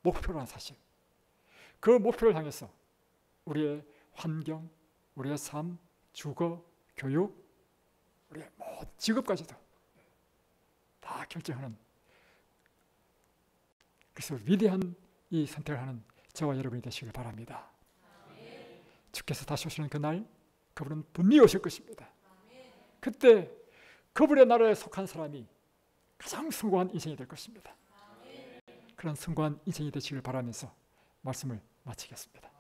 목표라는 사실, 그 목표를 향해서 우리의 환경, 우리의 삶, 주거, 교육, 우리의 모든 직업까지도 다 결정하는, 그래서 위대한 이 선택을 하는 저와 여러분이 되시길 바랍니다. 주께서 다시 오시는 그날 그분은 분명히 오실 것입니다. 그때 그분의 나라에 속한 사람이 가장 성공한 인생이 될 것입니다. 그런 성공한 인생이 되시길 바라면서 말씀을 마치겠습니다.